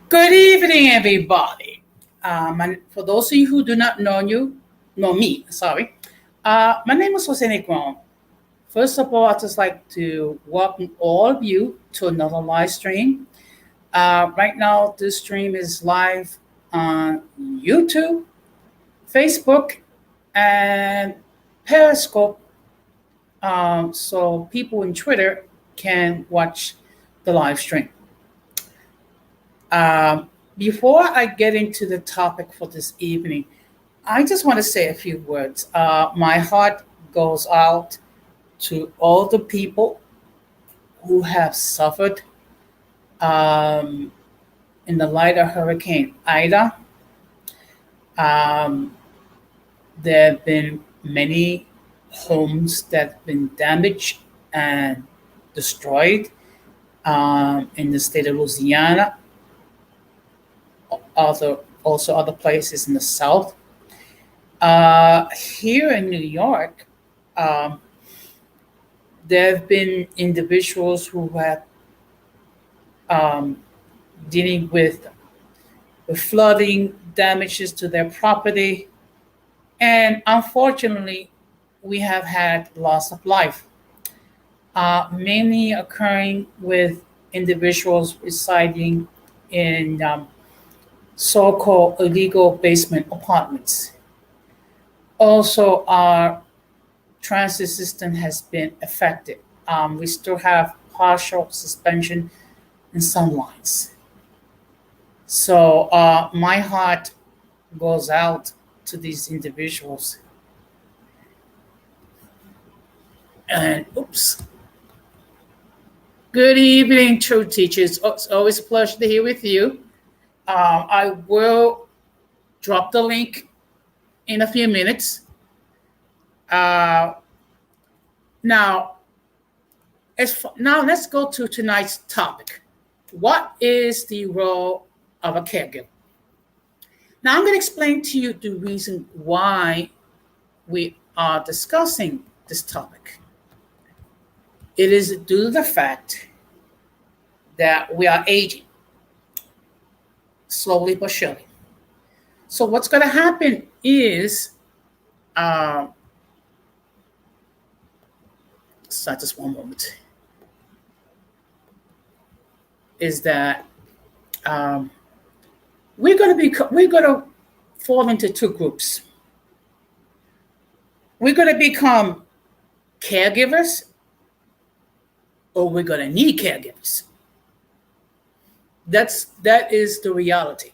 Good evening, everybody. And for those of you who do not know me, sorry. My name is Jose Negron. First of all, I'd just like to welcome all of you to another live stream. Right now, this stream is live on YouTube, Facebook, and Periscope. So people in Twitter can watch the live stream. Before I get into the topic for this evening, I just want to say a few words. My heart goes out to all the people who have suffered um, in the light of Hurricane Ida. Um, there have been many homes that have been damaged and destroyed in the state of Louisiana, also other places in the South. Here in New York, um, there have been individuals who have um, dealing with the flooding, damages to their property, and unfortunately, we have had loss of life, mainly occurring with individuals residing in so-called illegal basement apartments. Also, our transit system has been affected. We still have partial suspension in some lines. So my heart goes out to these individuals. And oops. Good evening, true teachers. It's always a pleasure to be with you. I will drop the link in a few minutes. Now, now let's go to tonight's topic. What is the role of a caregiver? Now, I'm going to explain to you the reason why we are discussing this topic. It is due to the fact that we are aging slowly but surely. So, what's going to happen is, so just one moment, is that we're going to fall into two groups. We're going to become caregivers, or we're going to need caregivers. That is the reality.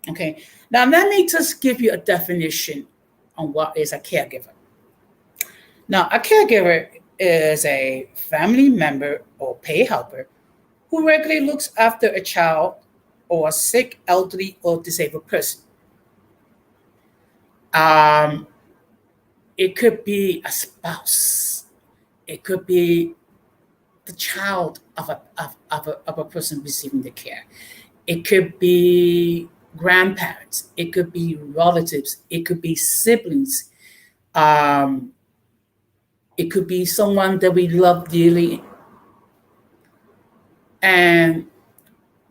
Okay. Now let me just give you a definition on what is a caregiver. Now, a caregiver is a family member or paid helper who regularly looks after a child or a sick, elderly, or disabled person. It could be a spouse. It could be the child of a person receiving the care. It could be grandparents. It could be relatives. It could be siblings. It could be someone that we love dearly. And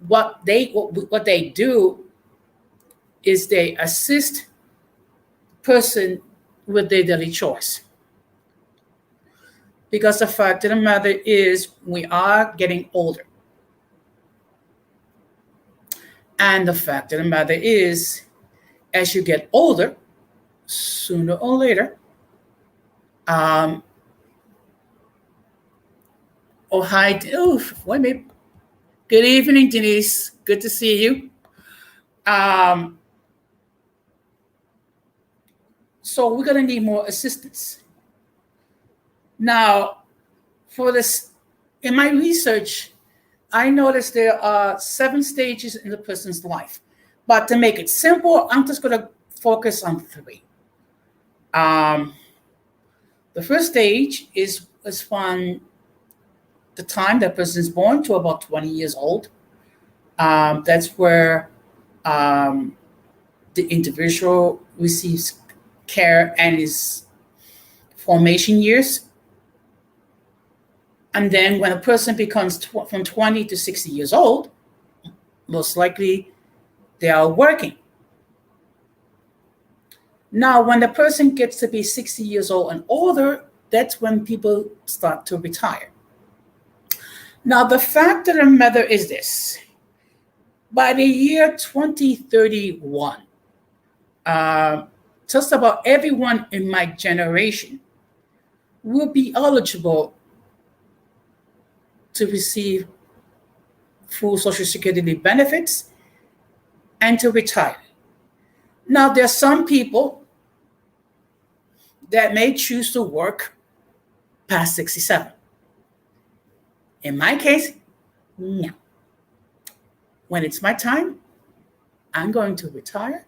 what they do is they assist the person with their daily chores. Because the fact of the matter is we are getting older. And the fact of the matter is, as you get older, sooner or later, wait a minute. Good evening, Denise. Good to see you. So we're going to need more assistance. Now, for this, in my research, I noticed there are 7 stages in a person's life. But to make it simple, I'm just going to focus on 3. The first stage is from the time that person is born to about 20 years old. That's where the individual receives care and his formation years. And then when a person becomes from 20 to 60 years old, Most likely they are working. Now, when the person gets to be 60 years old and older, that's when people start to retire. Now, the fact of the matter is this: by the year 2031, uh, just about everyone in my generation will be eligible to receive full Social Security benefits and to retire. Now, there are some people that may choose to work past 67. In my case, no. When it's my time, I'm going to retire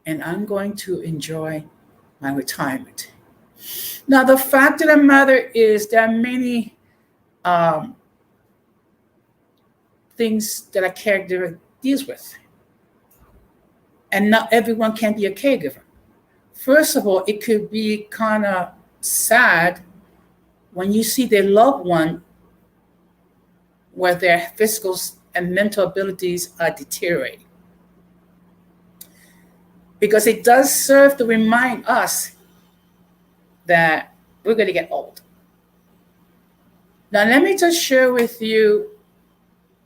and I'm going to enjoy my retirement. Now, the fact of the matter is there are many um, things that a caregiver deals with, and not everyone can be a caregiver. First of all, it could be kind of sad when you see their loved one where their physical and mental abilities are deteriorating. Because it does serve to remind us that we're going to get old. Now, let me just share with you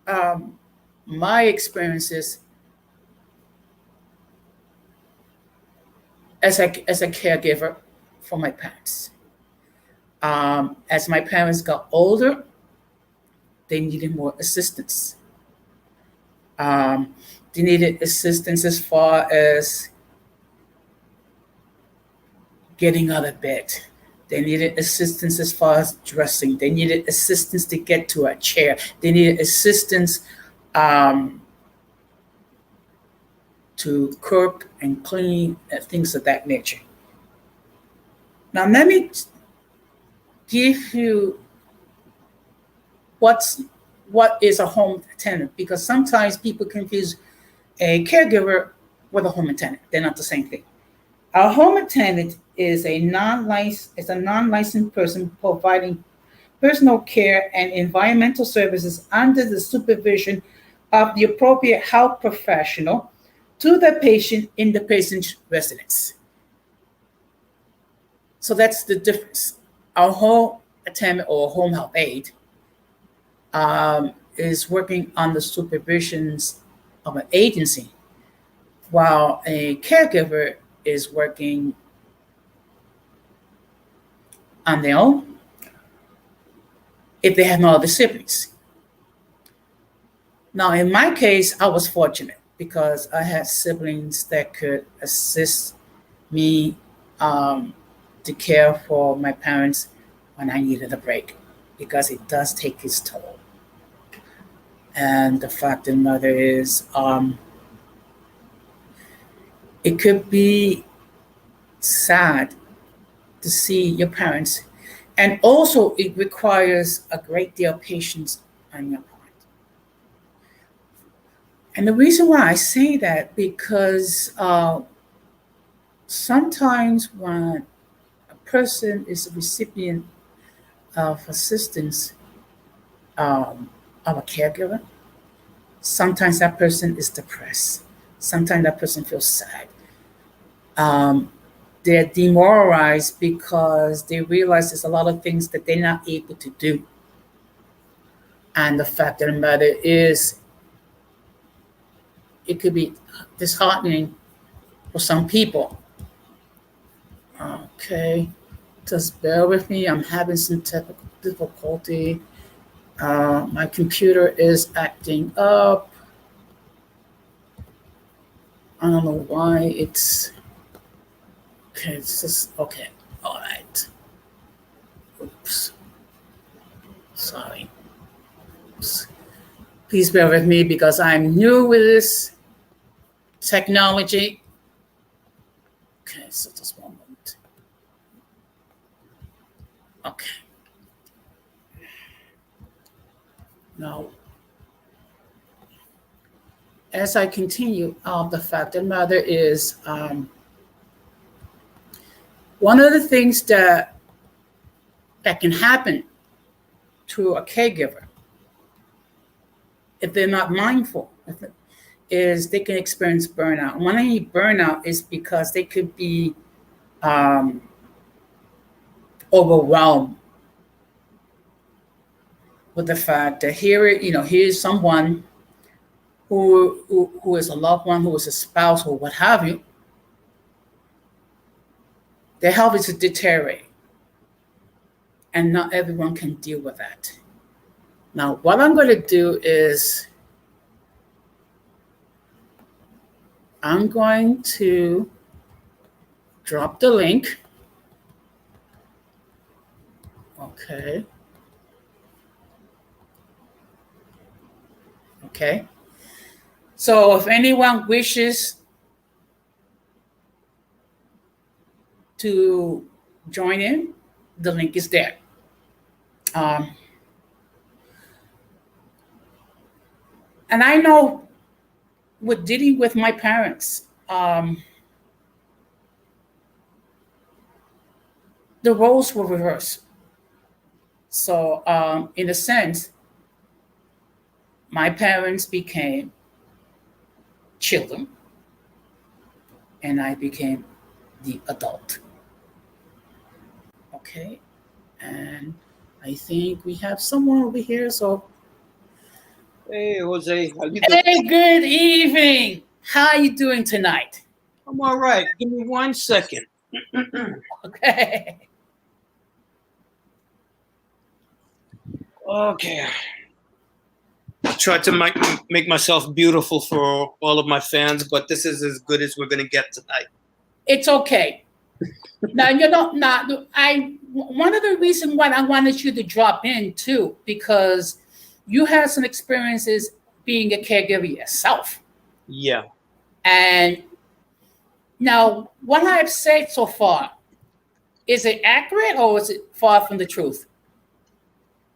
um, my experiences as a caregiver for my parents. As my parents got older, they needed more assistance. Um, they needed assistance as far as getting out of bed. They needed assistance as far as dressing. They needed assistance to get to a chair. They needed assistance um, to cook and clean and things of that nature. Now, let me give you what's what is a home attendant, because sometimes people confuse a caregiver with a home attendant. They're not the same thing. A home attendant is a non-licensed person providing personal care and environmental services under the supervision of the appropriate health professional to the patient in the patient's residence. So that's the difference. Our home attendant or home health aide is working on the supervisions of an agency, while a caregiver is working on their own if they have no other siblings. Now, in my case, I was fortunate because I had siblings that could assist me um, to care for my parents when I needed a break, because it does take its toll. And the fact of the matter is, it could be sad to see your parents, and also it requires a great deal of patience on your part. And the reason why I say that, because sometimes when a person is a recipient of assistance of a caregiver, sometimes that person is depressed. Sometimes that person feels sad. Um, they're demoralized because they realize there's a lot of things that they're not able to do. And the fact of the matter is, it could be disheartening for some people. Okay, just bear with me. I'm having some technical difficulty. My computer is acting up. I don't know why it's okay. It's just okay. All right. Oops. Sorry. Oops. Please bear with me because I'm new with this technology. Okay, so just one moment. Okay. Now, as I continue, the fact of the matter is, one of the things that can happen to a caregiver if they're not mindful, is they can experience burnout. When I mean burnout is because they could be um, overwhelmed with the fact that here's someone who is a loved one, who is a spouse, or what have you. Their health is deteriorate, and not everyone can deal with that. Now, what I'm going to do is I'm going to drop the link. Okay. Okay. So if anyone wishes to join in, the link is there. Um, and I know with dealing with my parents, the roles were reversed. So, in a sense, my parents became children, and I became the adult. Okay, and I think we have someone over here. So, Hey, Jose, how you doing? hey, good evening. How are you doing tonight? I'm all right. Give me 1 second. Okay. Okay. I tried to make myself beautiful for all of my fans, but this is as good as we're going to get tonight. It's okay. Now you know. Now I one of the reasons why I wanted you to drop in too, because you had some experiences being a caregiver yourself, Yeah. and now what I've said so far, is it accurate or is it far from the truth?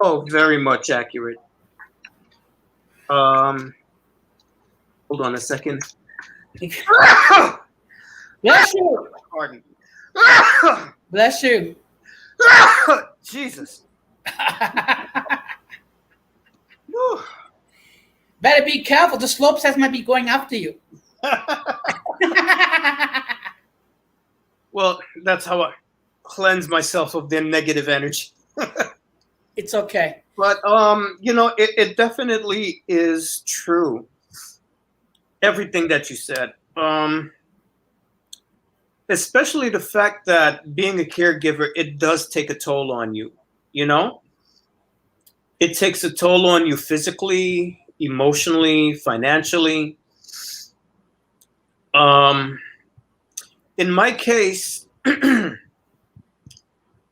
Oh, very much accurate. Hold on a second. Bless you. Pardon. Bless you. Jesus. Better be careful. The slope sets might be going after you. Well, that's how I cleanse myself of their negative energy. It's okay. But it definitely is true. Everything that you said. Especially the fact that being a caregiver, it does take a toll on you, you know? It takes a toll on you physically, emotionally, financially. In my case,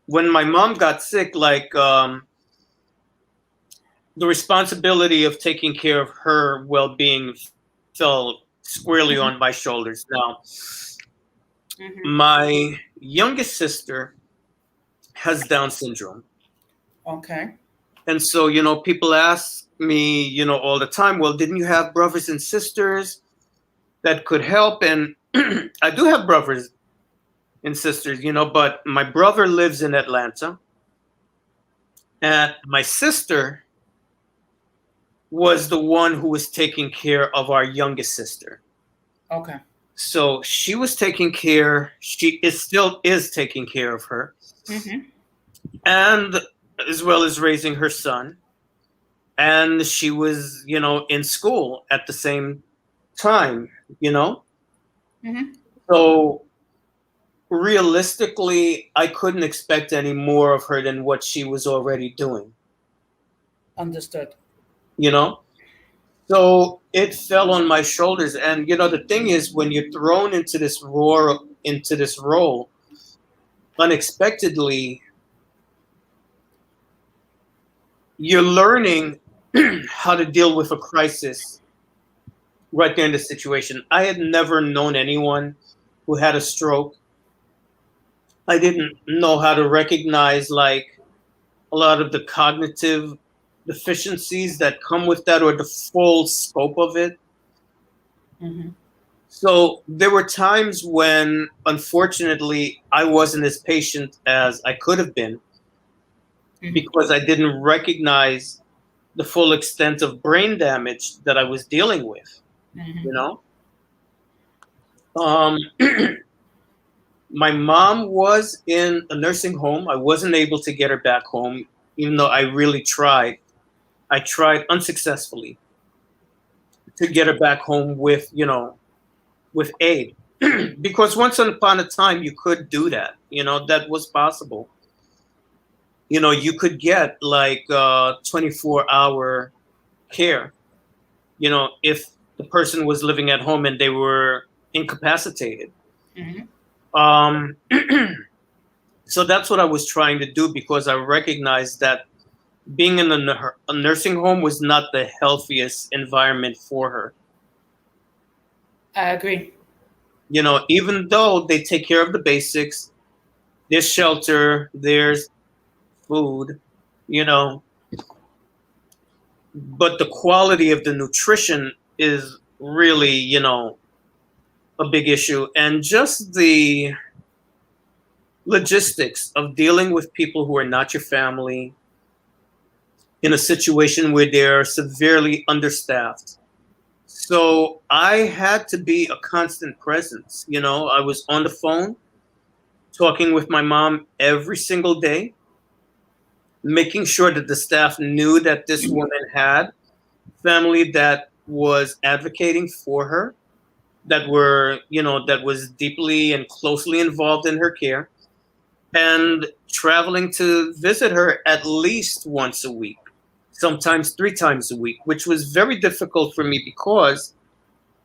when my mom got sick, the responsibility of taking care of her well-being fell squarely on my shoulders. Now, my youngest sister has Down syndrome. Okay. And so, people ask me, all the time, well, didn't you have brothers and sisters that could help? And I do have brothers and sisters, but my brother lives in Atlanta. And my sister was the one who was taking care of our youngest sister. Okay. So she was taking care, still is taking care of her. And as well as raising her son. And she was, in school at the same time, So realistically, I couldn't expect any more of her than what she was already doing. Understood. So it fell on my shoulders. And, the thing is, when you're thrown into this role, unexpectedly, you're learning how to deal with a crisis right there in the situation. I had never known anyone who had a stroke. I didn't know how to recognize a lot of the cognitive deficiencies that come with that, or the full scope of it. So there were times when, unfortunately, I wasn't as patient as I could have been, because I didn't recognize the full extent of brain damage that I was dealing with, you Mhm. know. Um, my mom was in a nursing home. I wasn't able to get her back home, even though I really tried. I tried unsuccessfully to get her back home with, with aid. Because once upon a time, you could do that. That was possible. You could get like 24-hour care, if the person was living at home and they were incapacitated. Mhm. Um, so that's what I was trying to do because I recognized that being in a nursing home was not the healthiest environment for her. I agree. Even though they take care of the basics, there's shelter, there's food, you know, but the quality of the nutrition is really, a big issue. And just the logistics of dealing with people who are not your family in a situation where they're severely understaffed. So I had to be a constant presence. I was on the phone talking with my mom every single day, making sure that the staff knew that this woman had family that was advocating for her, that was deeply and closely involved in her care, and traveling to visit her at least once a week, sometimes 3 times a week, which was very difficult for me because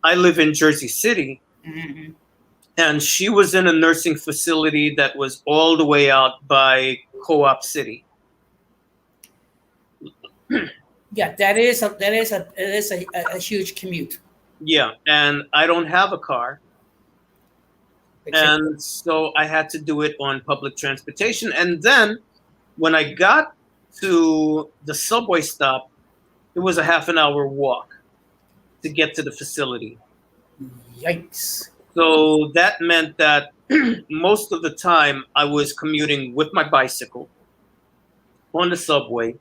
I live in Jersey City Mhm. and she was in a nursing facility that was all the way out by Co-op City. Yeah, that is a huge commute. Yeah, and I don't have a car. Exactly. And so I had to do it on public transportation. And then when I got to the subway stop, it was a half an hour walk to get to the facility. Yikes. So that meant that most of the time I was commuting with my bicycle on the subway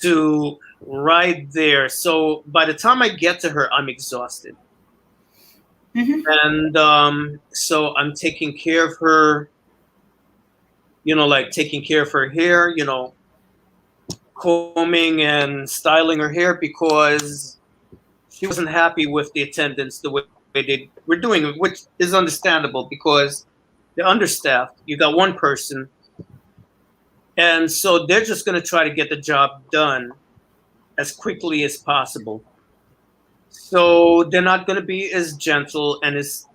to ride there. So by the time I get to her, I'm exhausted. Hmm. And so I'm taking care of her, like taking care of her hair, combing and styling her hair because she wasn't happy with the attendance the way they were doing it, which is understandable because they're understaffed. You got one person, and so they're just going to try to get the job done as quickly as possible. So they're not going to be as gentle and as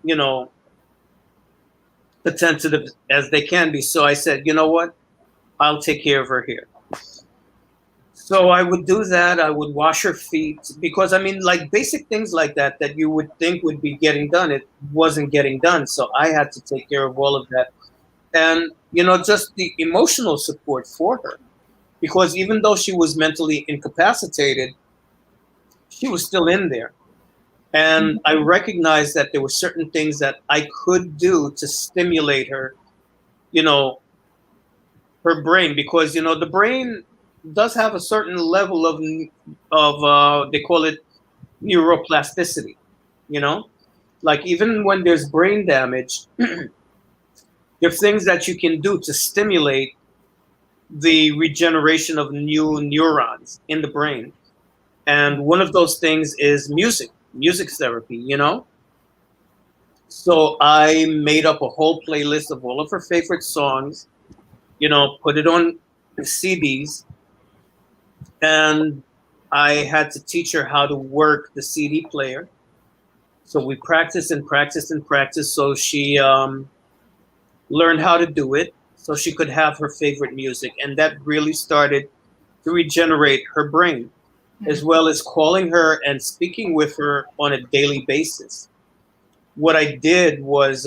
attentive as they can be. So I said, you know what? I'll take care of her hair. So I would do that. I would wash her feet because I mean, like basic things like that you would think would be getting done, it wasn't getting done. So I had to take care of all of that, and just the emotional support for her because even though she was mentally incapacitated, she was still in there, and I recognized that there were certain things that I could do to stimulate her, you know, her brain because the brain does have a certain level of they call it neuroplasticity, you know? Like even when there's brain damage, there are things that you can do to stimulate the regeneration of new neurons in the brain. And one of those things is music therapy. So I made up a whole playlist of all of her favorite songs, put it on CDs, and I had to teach her how to work the CD player. So we practiced and practiced and practiced. So she learned how to do it so she could have her favorite music. And that really started to regenerate her brain, as well as calling her and speaking with her on a daily basis. What I did was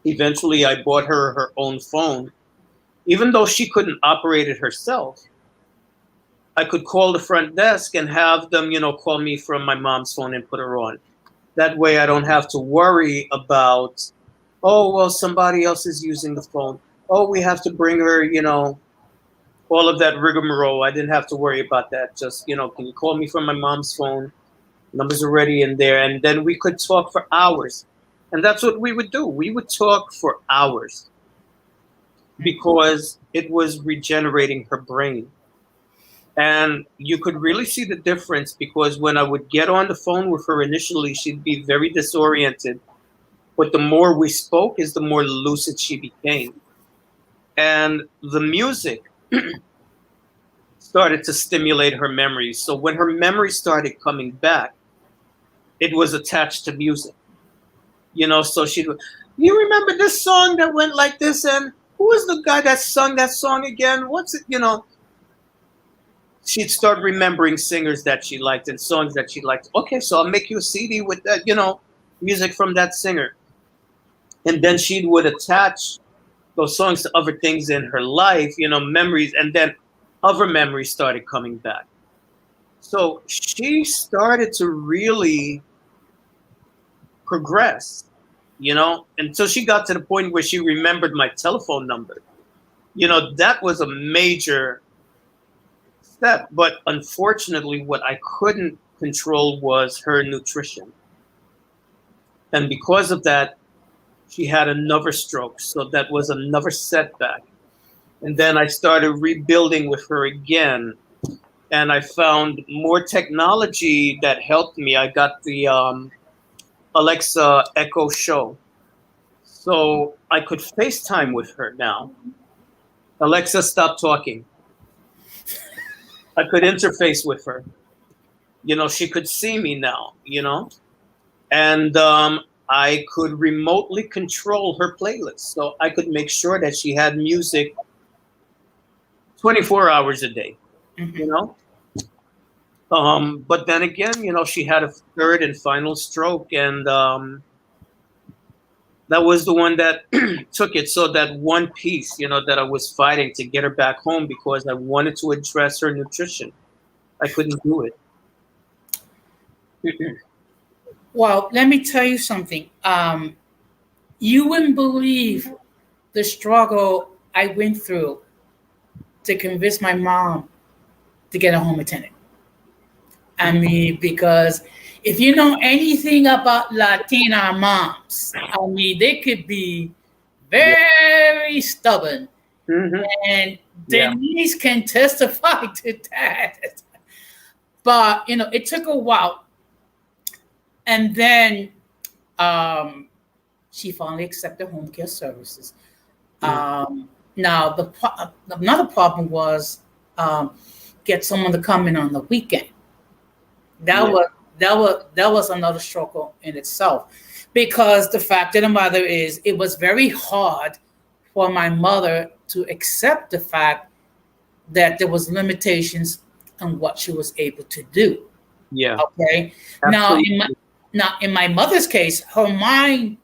eventually I bought her her own phone. Even though she couldn't operate it herself, I could call the front desk and have them, call me from my mom's phone and put her on. That way I don't have to worry about, oh, well, somebody else is using the phone. Oh, we have to bring her, all of that rigmarole. I didn't have to worry about that. Just, can you call me from my mom's phone? Numbers are already in there. And then we could talk for hours. And that's what we would do. We would talk for hours because it was regenerating her brain. And you could really see the difference because when I would get on the phone with her initially, she'd be very disoriented. But the more we spoke is the more lucid she became. And the music started to stimulate her memories. So when her memory started coming back, it was attached to music. So she'd, you remember this song that went like this? And who was the guy that sung that song again? What's it, She'd start remembering singers that she liked and songs that she liked. Okay, so I'll make you a CD with that, music from that singer. And then she would attach those songs to other things in her life, memories, and then other memories started coming back. So she started to really progress, until she got to the point where she remembered my telephone number. That was a major step. But unfortunately, what I couldn't control was her nutrition. And because of that, she had another stroke. So that was another setback. And then I started rebuilding with her again. And I found more technology that helped me. I got the Alexa Echo Show. So I could FaceTime with her now. Alexa, stop talking. I could interface with her. She could see me now, and I could remotely control her playlist. So I could make sure that she had music 24 hours a day, But then again, she had a third and final stroke, and that was the one that took it. So that one piece, that I was fighting to get her back home because I wanted to address her nutrition. I couldn't do it. Well, let me tell you something. You wouldn't believe the struggle I went through to convince my mom to get a home attendant. I mean, because if you know anything about Latina moms, they could be very stubborn. Mm-hmm. And Denise can testify to that. But, it took a while. And then she finally accepted home care services. Now, another problem was get someone to come in on the weekend. That was another struggle in itself, because the fact of the matter is it was very hard for my mother to accept the fact that there was limitations on what she was able to do. Yeah. Okay. Absolutely. Now, in my mother's case, her mind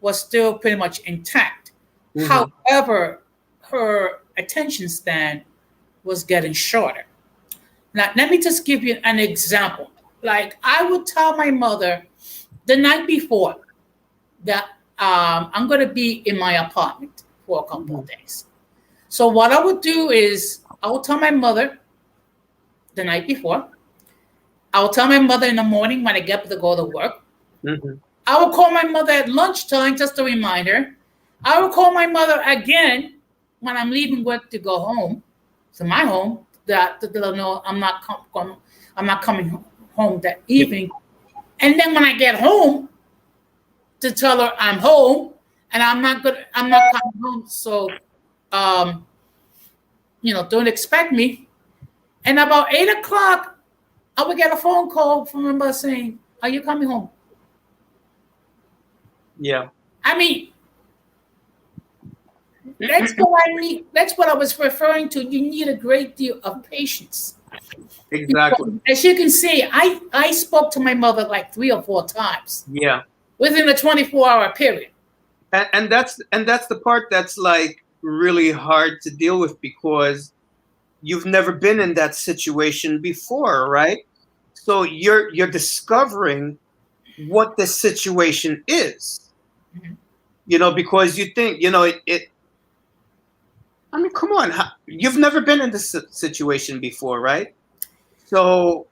was still pretty much intact. Mm-hmm. However, her attention span was getting shorter. Now, let me just give you an example. Like, I would tell my mother the night before that I'm going to be in my apartment for a couple of days. So what I would do is I would tell my mother the night before. I would tell my mother in the morning when I get up to go to work. Mm-hmm. I would call my mother at lunchtime just to remind her. I would call my mother again when I'm leaving work to go home, to my home, that to let her know I'm not coming home that evening. And then when I get home, to tell her I'm home and I'm not coming home. So, don't expect me. And about 8:00, I would get a phone call from my mother saying, "Are you coming home?" Yeah. I mean, that's what I need. That's what I was referring to. You need a great deal of patience. Exactly. Because, as you can see, I spoke to my mother like 3 or 4 times. Yeah. Within a 24-hour period. And that's the part that's like really hard to deal with, because you've never been in that situation before, right? So you're discovering what the situation is, mm-hmm. Because you think, I mean, come on. You've never been in this situation before, right? So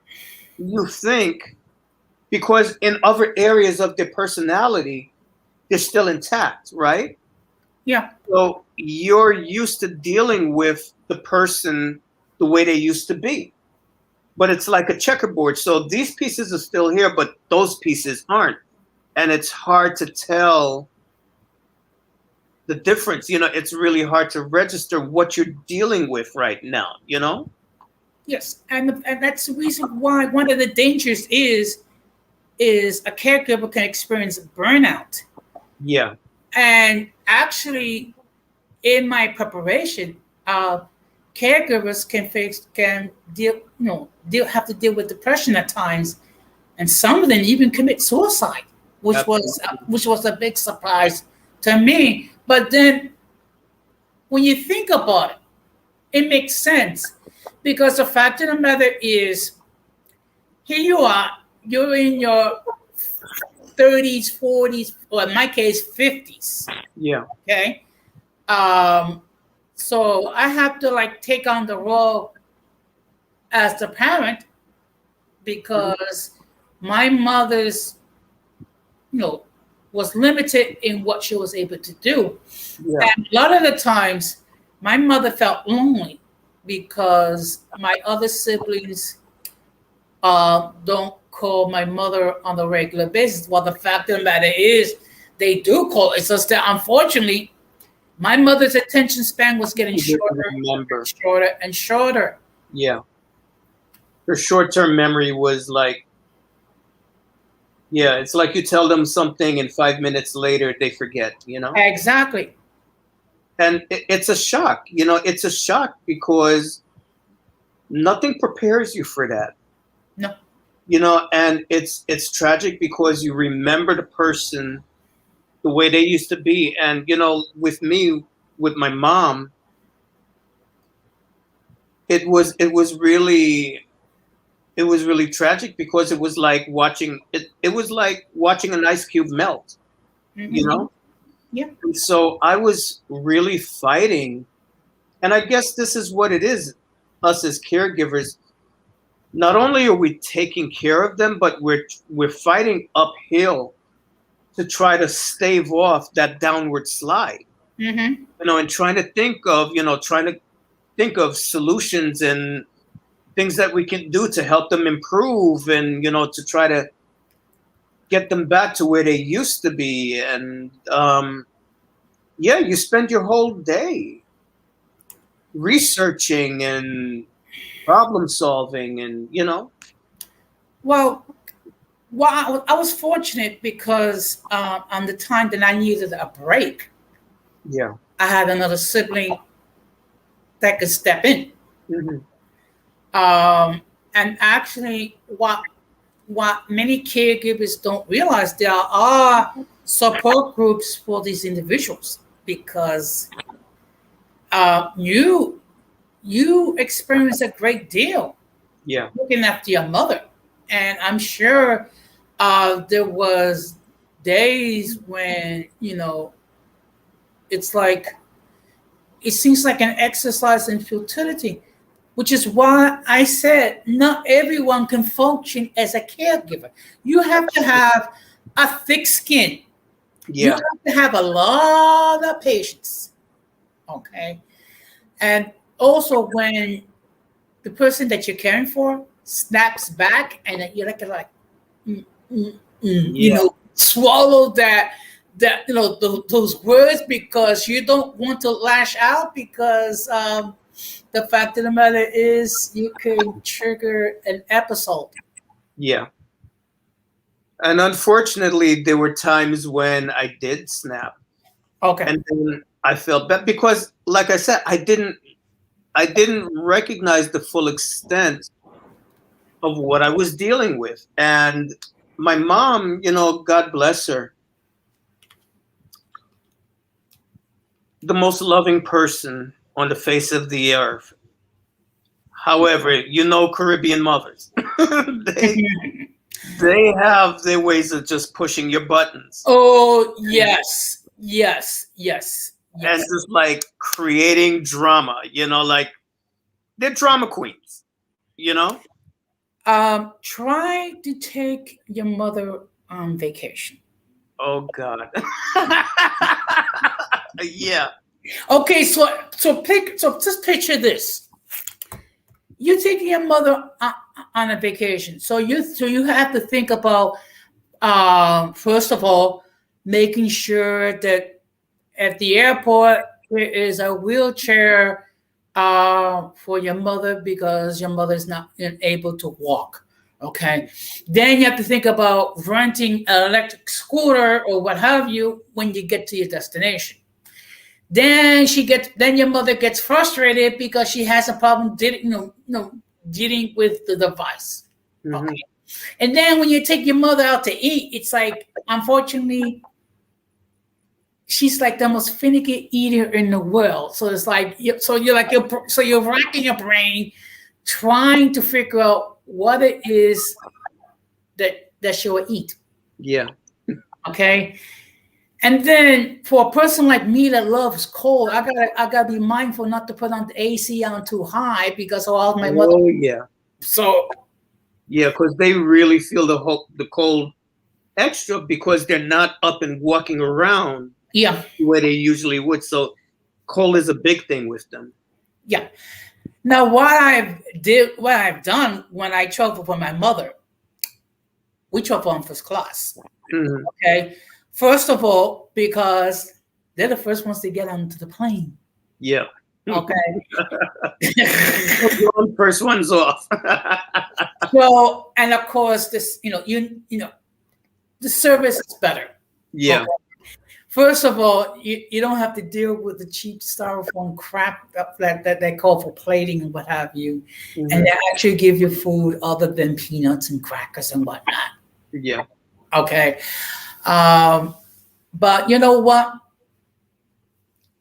you think because in other areas of their personality, they're still intact, right? Yeah. So you're used to dealing with the person the way they used to be. But it's like a checkerboard. So these pieces are still here, but those pieces aren't. And it's hard to tell the difference. It's really hard to register what you're dealing with right now. Yes, and that's the reason why one of the dangers is a caregiver can experience burnout. Yeah. And actually, in my preparation, caregivers can have to deal with depression at times, and some of them even commit suicide, which was a big surprise to me. But then, when you think about it, it makes sense because the fact of the matter is, here you are, you're in your 30s, 40s, or in my case, 50s. Yeah. Okay. So I have to take on the role as the parent because my mother's, was limited in what she was able to do. Yeah. And a lot of the times, my mother felt lonely because my other siblings don't call my mother on a regular basis. Well, the fact of the matter is, they do call. It's just that unfortunately, my mother's attention span was getting shorter and shorter and shorter. Yeah. Her short-term memory was it's like you tell them something and 5 minutes later they forget, Exactly. And it's a shock, it's a shock because nothing prepares you for that. No. And it's tragic because you remember the person the way they used to be. And, with me, with my mom, it was really tragic because it was like watching an ice cube melt, Mm-hmm. Yeah. And so I was really fighting. And I guess this is what it is, us as caregivers. Not only are we taking care of them, but we're fighting uphill to try to stave off that downward slide. Mm-hmm. And trying to think of solutions and things that we can do to help them improve and, to try to get them back to where they used to be. And you spend your whole day researching and problem solving and, Well, I was fortunate because on the time that I needed a break, Yeah. I had another sibling that could step in. Mm-hmm. And actually, what many caregivers don't realize, there are support groups for these individuals because you experience a great deal looking after your mother. And I'm sure there was days when, it's like, it seems like an exercise in futility, which is why I said not everyone can function as a caregiver. You have to have a thick skin. Yeah. You have to have a lot of patience. Okay. And also when the person that you're caring for snaps back and you're swallow that those words because you don't want to lash out because the fact of the matter is you can trigger an episode. Yeah. And unfortunately, there were times when I did snap. Okay. And then I felt bad because, like I said, I didn't recognize the full extent of what I was dealing with. And my mom, God bless her, the most loving person on the face of the earth. However, Caribbean mothers, they have their ways of just pushing your buttons. Oh, yes. and Yes. just like creating drama, like they're drama queens, you know? Try to take your mother on vacation. Oh God. Yeah. Okay, so just picture this. You're taking your mother on a vacation. So you have to think about first of all, making sure that at the airport there is a wheelchair for your mother because your mother is not able to walk. Okay. Then you have to think about renting an electric scooter or what have you when you get to your destination. Then your mother gets frustrated because she has a problem dealing with the device. Mhm. Okay. And then when you take your mother out to eat, it's like, unfortunately, she's like the most finicky eater in the world. So it's like, you're racking your brain trying to figure out what it is that she will eat. Yeah. Okay. And then for a person like me that loves cold, I gotta be mindful not to put on the AC on too high because of my mother. Oh yeah. So Yeah, because they really feel the cold extra because they're not up and walking around yeah, where they usually would. So cold is a big thing with them. yeah. Now what I've done when I travel for my mother, we travel on first class. Mhm. Okay. First of all, because they're the first ones to get onto the plane. Yeah. Okay. First one's off. So, and of course, this, the service is better. Yeah. Okay. First of all, you don't have to deal with the cheap styrofoam crap that they call for plating and what have you. Mhm. And they actually give you food other than peanuts and crackers and whatnot. Yeah. Okay. But you know what?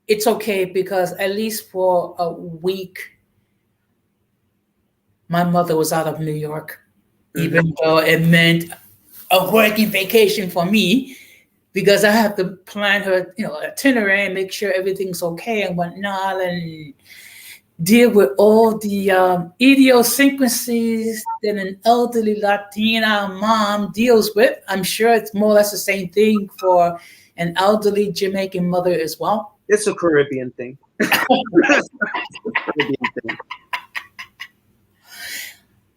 It's okay because at least for a week, my mother was out of New York, even though it meant a working vacation for me because I have to plan her, itinerary and make sure everything's okay and whatnot, and deal with all the idiosyncrasies that an elderly Latina mom deals with. I'm sure it's more or less the same thing for an elderly Jamaican mother as well. It's a Caribbean thing. Caribbean thing.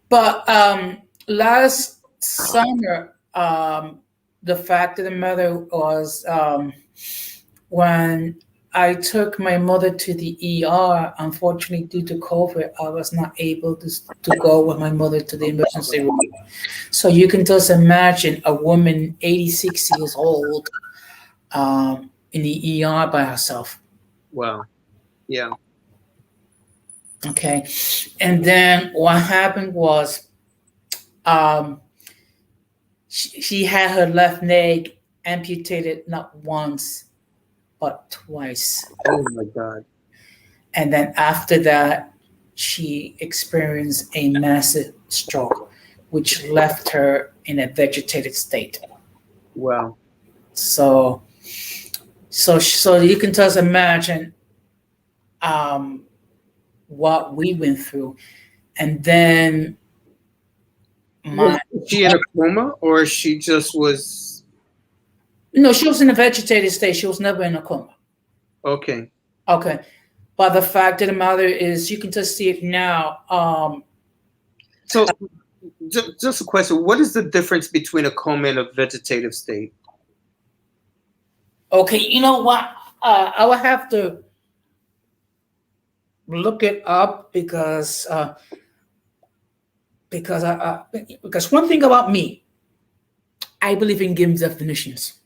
But last summer, the fact of the matter was when I took my mother to the ER, unfortunately, due to COVID, I was not able to go with my mother to the emergency room. So you can just imagine a woman, 86 years old, in the ER by herself. Wow. Yeah. Okay. And then what happened was she had her left leg amputated not once, but twice. Oh my God. And then after that, she experienced a massive stroke, which left her in a vegetated state. Wow. So you can just imagine what we went through. And then Was she in a coma or she just was? no, she was in a vegetated state. She was never in a coma. Okay. Okay. But the fact of the matter is, you can just see it now. So just a question. What is the difference between a coma and a vegetative state? Okay, you know what? I will have to look it up because one thing about me, I believe in giving definitions.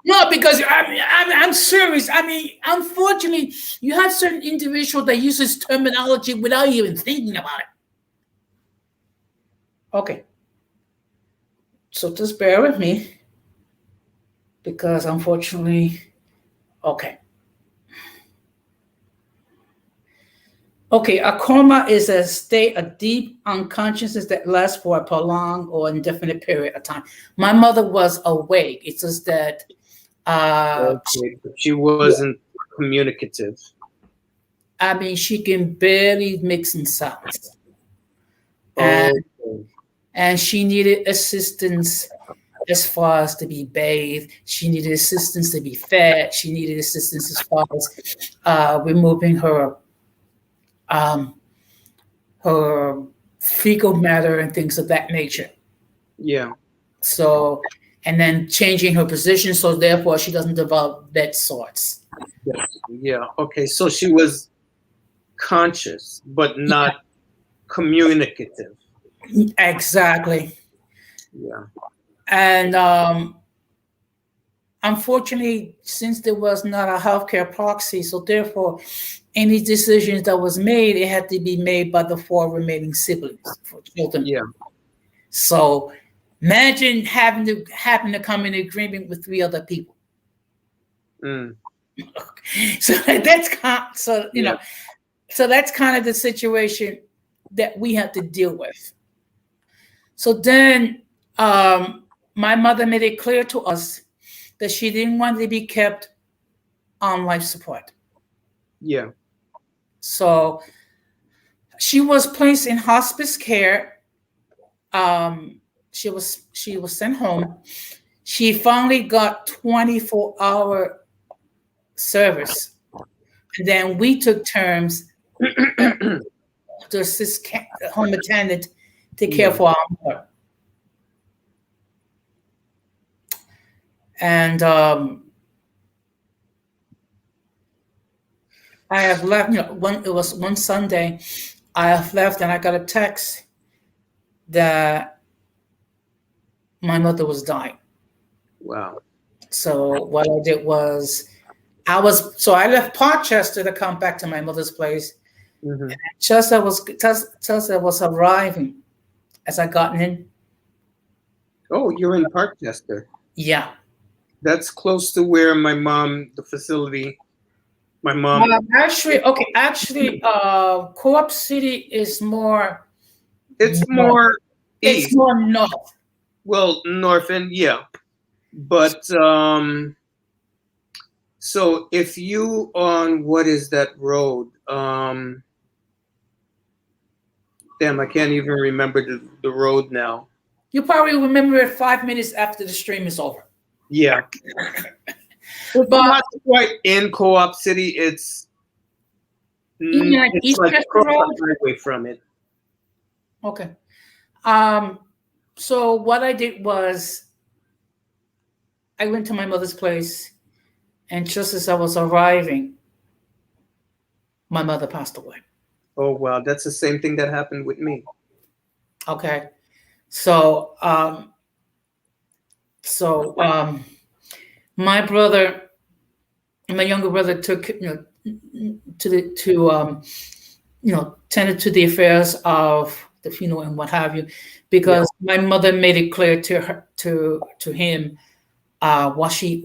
No, because I'm serious. I mean, unfortunately, you have certain individuals that uses terminology without even thinking about it. Okay. So just bear with me because unfortunately, okay. Okay, a coma is a state of deep unconsciousness that lasts for a prolonged or indefinite period of time. My mother was awake. It's just that Uh, Okay, but she wasn't communicative. I mean, she can barely make some sounds, and Okay. she needed assistance as far as to be bathed. She needed assistance to be fed. She needed assistance as far as removing um, her fecal matter and things of that nature. Yeah. So, and then changing her position so therefore she doesn't develop bed sores. Yeah. Yeah. Okay. So she was conscious, but not communicative. Exactly. Yeah. And unfortunately, since there was not a healthcare proxy, so therefore any decisions that was made, it had to be made by the four remaining siblings for children. Yeah. So imagine having to come in agreement with three other people. Mm. So that's so you Yeah. know, so that's kind of the situation that we have to deal with. So then my mother made it clear to us that she didn't want to be kept on life support. Yeah. So she was placed in hospice care. She was sent home. She finally got 24-hour service. And then we took turns to assist the home attendant to care Yeah. for our mother. And I have left, it was one Sunday, I have left and I got a text that my mother was dying. Wow. So what I did was, I left Parkchester to come back to my mother's place. Mm-hmm. Chester was arriving as I got in. Oh, you're in Parkchester. Yeah. That's close to where my mom, the facility, my mom. Actually, Co-op City is more. It's north. more It's east. more north. Well, north and yeah. But so if you on what is that road? Damn, I can't even remember the road now. You probably remember it 5 minutes after the stream is over. Yeah. It's But not quite in Co-op City. It's like it's East like Chester across Road? the highway from it. Okay. So what I did was I went to my mother's place, and just as I was arriving, my mother passed away. Oh wow, that's the same thing that happened with me. Okay. So my younger brother took tended to the affairs of the funeral and what have you, because my mother made it clear to him what she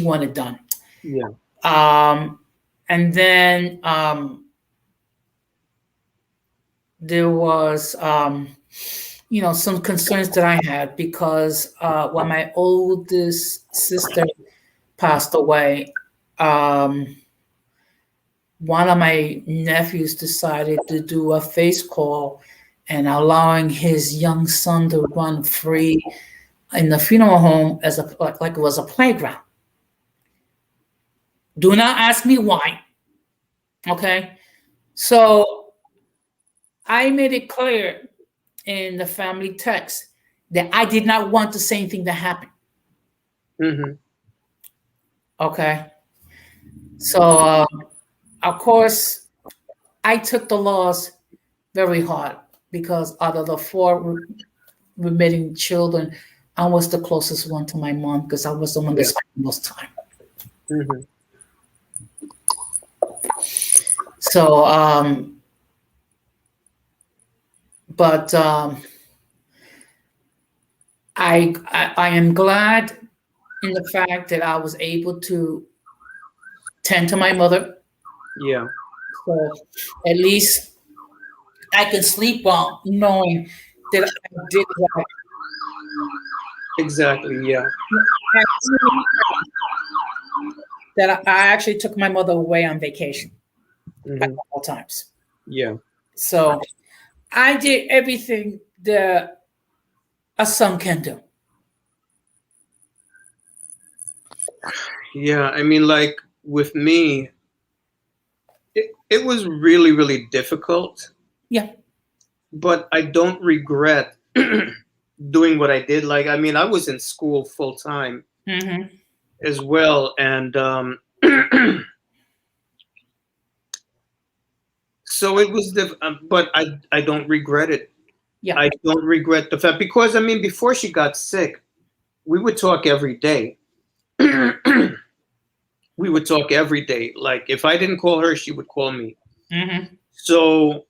wanted done. Yeah. And then there was some concerns that I had because when my oldest sister passed away, one of my nephews decided to do a face call and allowing his young son to run free in the funeral home as like it was a playground. Do not ask me why. Okay. So I made it clear in the family text that I did not want the same thing to happen. Mm-hmm. Okay. So, of course, I took the loss very hard because out of the four remitting children, I was the closest one to my mom because I was the one that spent the most time. Mm-hmm. So, I am glad in the fact that I was able to tend to my mother. Yeah. So at least I can sleep well knowing that I did right. Exactly. Yeah. that I actually took my mother away on vacation a Mhm. couple times. Yeah. So I did everything that a son can do. Yeah. I mean, like with me, it was really, really difficult, Yeah. but I don't regret doing what I did. Like, I mean, I was in school full time Mm-hmm. as well. And so it was, but I don't regret it. Yeah. I don't regret the fact because, I mean, before she got sick, we would talk every day. We would talk every day. Like, if I didn't call her, she would call me. Mm-hmm. So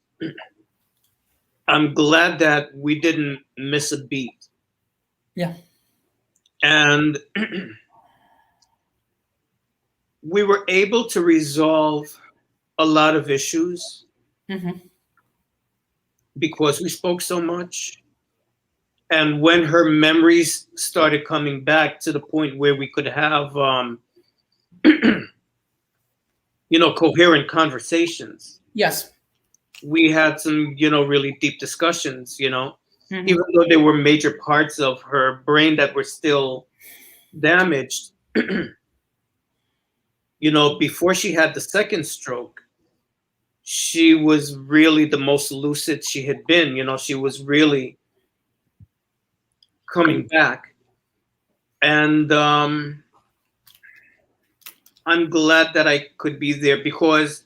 I'm glad that we didn't miss a beat. Yeah. And we were able to resolve a lot of issues Mm-hmm. because we spoke so much. And when her memories started coming back to the point where we could have, coherent conversations, Yes. we had some, really deep discussions, Mm-hmm. even though there were major parts of her brain that were still damaged. Before she had the second stroke, she was really the most lucid she had been. She was really coming back. And I'm glad that I could be there because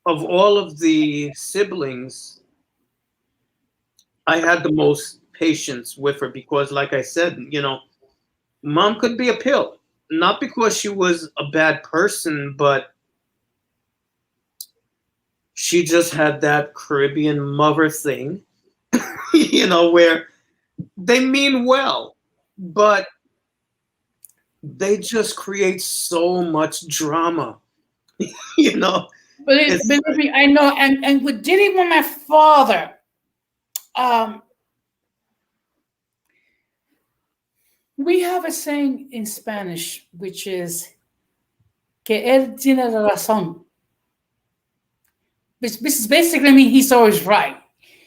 of all of the siblings, I had the most patience with her because, like I said, mom could be a pill. Not because she was a bad person, but she just had that Caribbean mother thing, where they mean well, but they just create so much drama, you know. It's Believe me, I know. And with dealing with my father, um, we have a saying in Spanish, which is que él tiene la razón. Which basically means he's always right.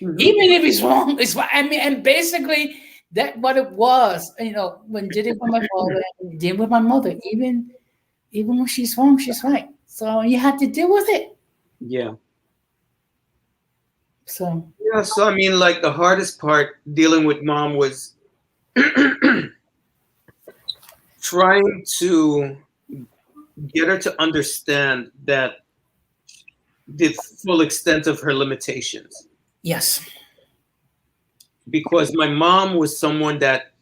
Mhm. Even if he's wrong, it's right. I mean, and basically that what it was, when dealing with my father and dealing with my mother, even when she's wrong, she's right. So you had to deal with it. Yeah. So Yeah, so I mean, like the hardest part dealing with mom was trying to get her to understand that the full extent of her limitations. yes. Because my mom was someone that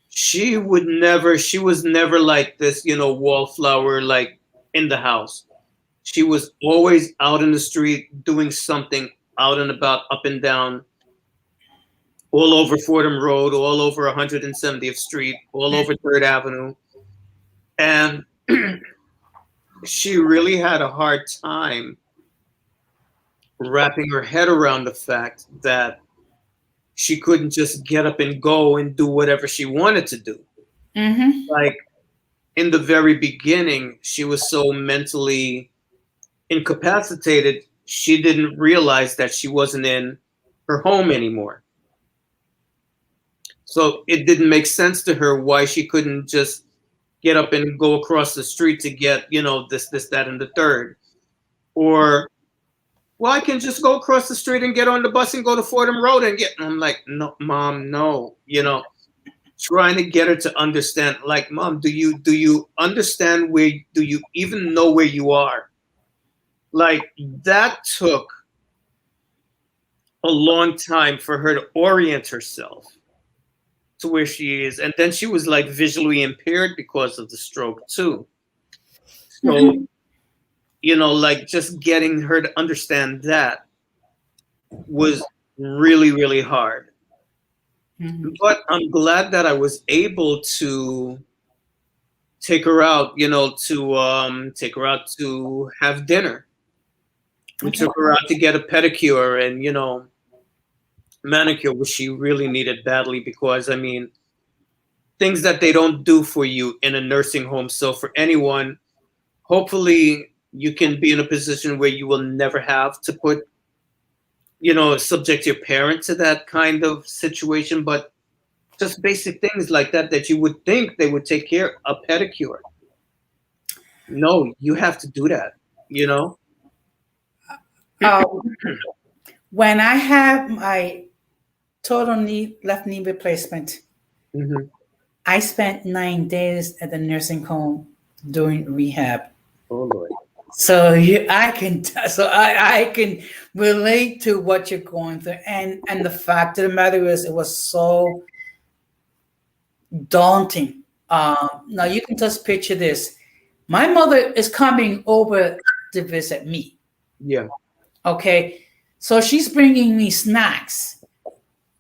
she was never like this, wallflower like in the house. She was always out in the street doing something out and about, up and down, all over Fordham Road, all over 170th Street, all over 3rd Avenue. And she really had a hard time wrapping her head around the fact that she couldn't just get up and go and do whatever she wanted to do. Mm-hmm. Like in the very beginning, she was so mentally incapacitated, she didn't realize that she wasn't in her home anymore. So it didn't make sense to her why she couldn't just get up and go across the street to get, this, that, and the third. Or, well, I can just go across the street and get on the bus and go to Fordham Road and get. And I'm like, no, mom, no. Trying to get her to understand, like, mom, do you understand do you even know where you are? Like that took a long time for her to orient herself to where she is. And then she was like visually impaired because of the stroke too. So, Mm-hmm. Like just getting her to understand that was really, really hard. Mm-hmm. But I'm glad that I was able to take her out, take her out to have dinner. We Okay. took her out to get a pedicure and, manicure, which she really needed badly because, I mean, things that they don't do for you in a nursing home. So for anyone, hopefully you can be in a position where you will never have to put, subject your parent to that kind of situation. But just basic things like that you would think they would take care of. A pedicure. No, you have to do that, When I had my total left knee replacement, Mhm. I spent 9 days at the nursing home doing rehab. Oh Lord. So I can relate to what you're going through, and the fact of the matter is, it was so daunting. Now you can just picture this: my mother is coming over to visit me. Yeah. Okay, so she's bringing me snacks,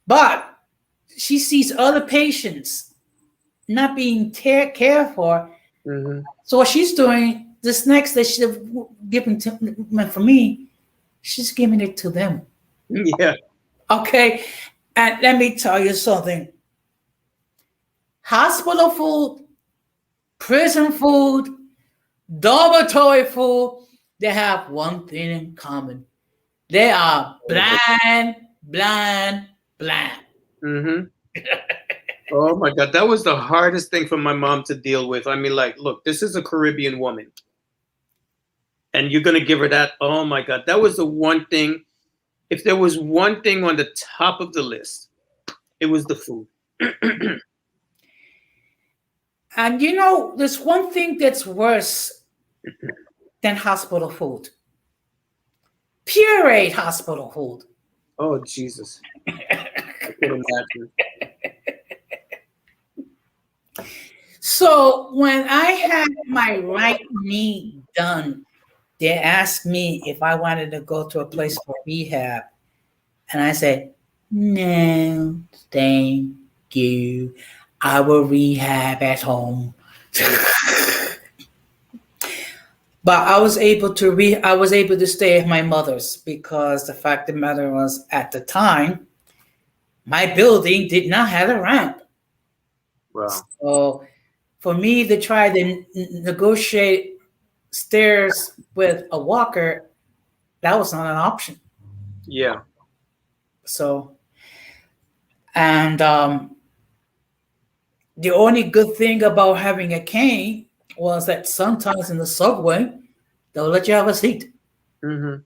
but she sees other patients not being cared for. Mhm. So what she's doing, the snacks that she's given for me, she's giving it to them. Yeah. Okay, and let me tell you something. Hospital food, prison food, dormitory food, they have one thing in common. They are bland, bland, bland. Mhm. Oh my God, that was the hardest thing for my mom to deal with. I mean, like, look, this is a Caribbean woman, and you're gonna give her that. Oh my God, that was the one thing. If there was one thing on the top of the list, it was the food. And there's one thing that's worse than hospital food. Pureed hospital food. Oh Jesus, I can imagine. So when I had my right knee done, they asked me if I wanted to go to a place for rehab. And I said, no, thank you. I will rehab at home. But I was able to stay at my mother's, because the fact of the matter was, at the time, my building did not have a ramp. Wow. So for me to try to negotiate stairs with a walker, that was not an option. Yeah. So, and the only good thing about having a cane was that sometimes in the subway, they'll let you have a seat. Mhm.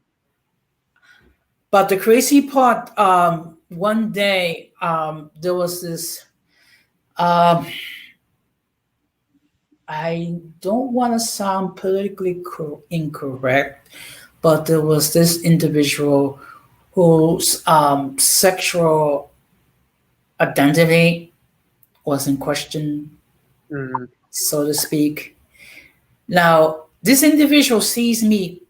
But the crazy part, one day, there was this, I don't want to sound politically incorrect, but there was this individual whose sexual identity was in question, Mhm. so to speak. Now, this individual sees me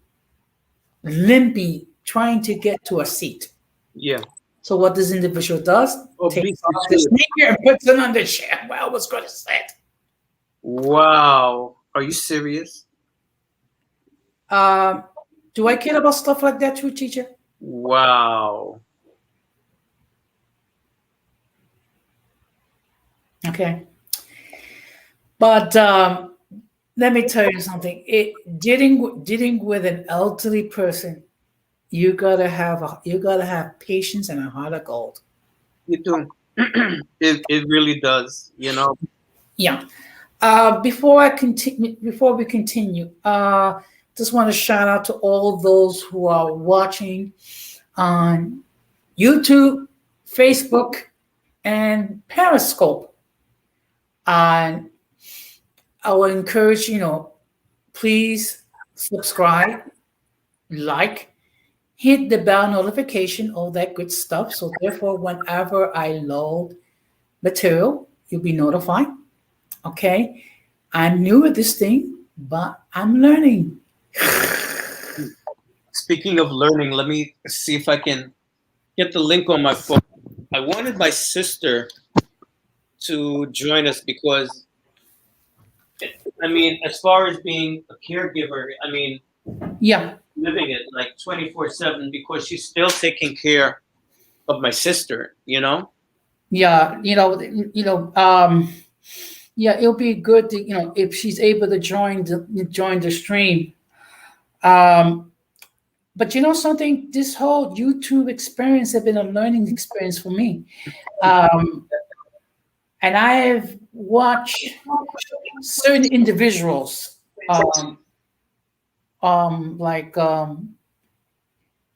limping, trying to get to a seat. Yeah. So what this individual does, Oh, takes off the sneaker and puts it on the chair where I was going to sit. Wow. Are you serious? Do I care about stuff like that too, teacher? Wow. Okay. But let me tell you something. Dealing with an elderly person, you gotta have patience and a heart of gold. You do. It really does. Yeah. Before we continue, just want to shout out to all those who are watching on YouTube, Facebook, and Periscope. And I will encourage, please subscribe, like, hit the bell notification, all that good stuff. So therefore, whenever I load material, you'll be notified. Okay. I'm new at this thing, but I'm learning. Speaking of learning, let me see if I can get the link on my phone. I wanted my sister to join us because, I mean, as far as being a caregiver, I mean, Yeah. living it like 24/7, because she's still taking care of my sister, Yeah. Yeah, it'll be good to, if she's able to join the stream. Um, but you know something, this whole YouTube experience has been a learning experience for me. Um, and I have watched certain individuals, like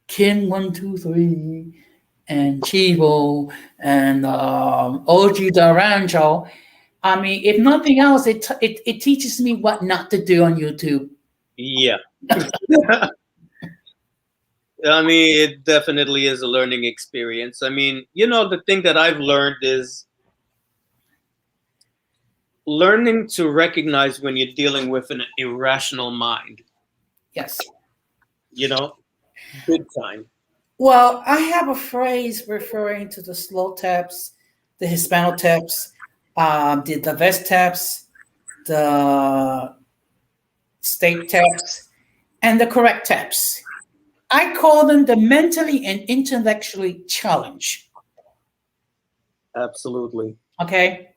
Kim123 and Chivo and OG Daranjo. I mean, if nothing else, it teaches me what not to do on YouTube. Yeah. I mean, it definitely is a learning experience. I mean, the thing that I've learned is learning to recognize when you're dealing with an irrational mind, Yes. Big time. Well, I have a phrase referring to the slow taps, the Hispano taps, the vest taps, the state taps, and the correct taps. I call them the mentally and intellectually challenged. Absolutely. Okay.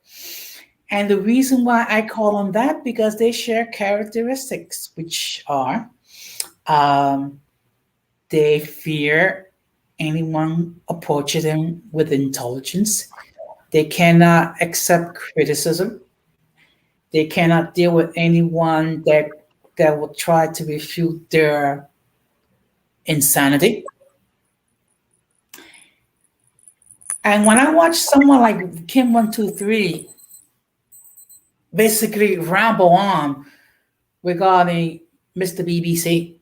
And the reason why I call them that, because they share characteristics, which are they fear anyone approaching them with intelligence. They cannot accept criticism. They cannot deal with anyone that will try to refute their insanity. And when I watch someone like Kim123 basically ramble on regarding Mr. BBC,